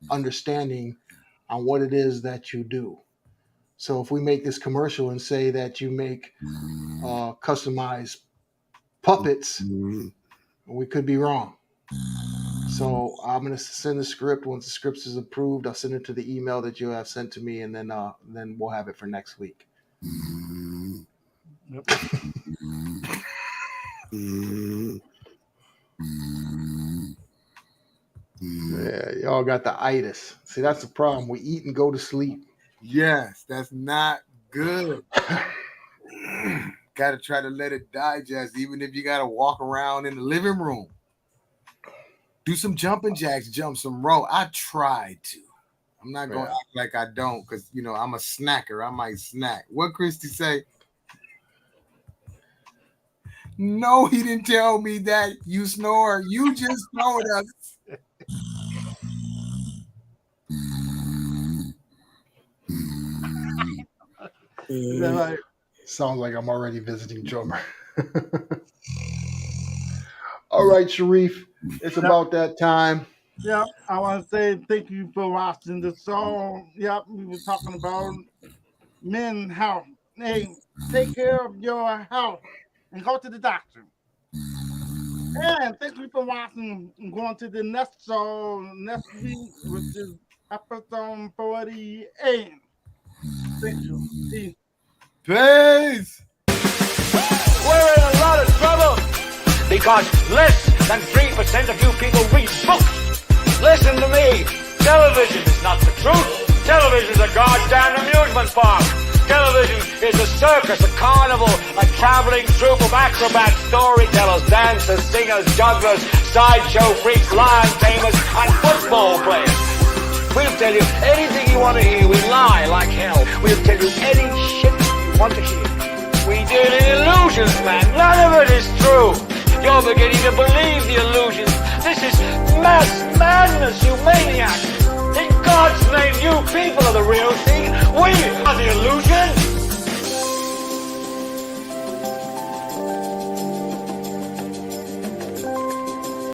understanding on what it is that you do. So if we make this commercial and say that you make customized puppets, we could be wrong. So I'm going to send the script. Once the script is approved, I'll send it to the email that you have sent to me, and then we'll have it for next week. Yep. Yeah, y'all got the itis. See, that's the problem. We eat and go to sleep. Yes, that's not good. Got to try to let it digest, even if you got to walk around in the living room. Do some jumping jacks, jump some rope. I try to. I'm not going to act like I don't, because, you know, I'm a snacker. I might snack. What Christy say? No, he didn't tell me that you snore. You just told us. Like, Sounds like I'm already visiting drummer. All right, Sharif, it's about that time. yeah, I want to say thank you for watching the show. Yep, we were talking about men health. Hey, take care of your health and go to the doctor. And thank you for watching and going to the next show next week, which is episode 48. Thank you. Peace. Peace. We're in a lot of trouble because less than 3% of you people read books. Listen to me. Television is not the truth. Television is a goddamn amusement park. Television is a circus, a carnival, a traveling troupe of acrobats, storytellers, dancers, singers, jugglers, sideshow freaks, lion tamers, and football players. We'll tell you anything you want to hear. We lie like hell. We'll tell you any shit you want to hear. We deal in illusions, man. None of it is true. You're beginning to believe the illusions. This is mass madness, you maniacs. In God's name, you people are the real thing. We are the illusion.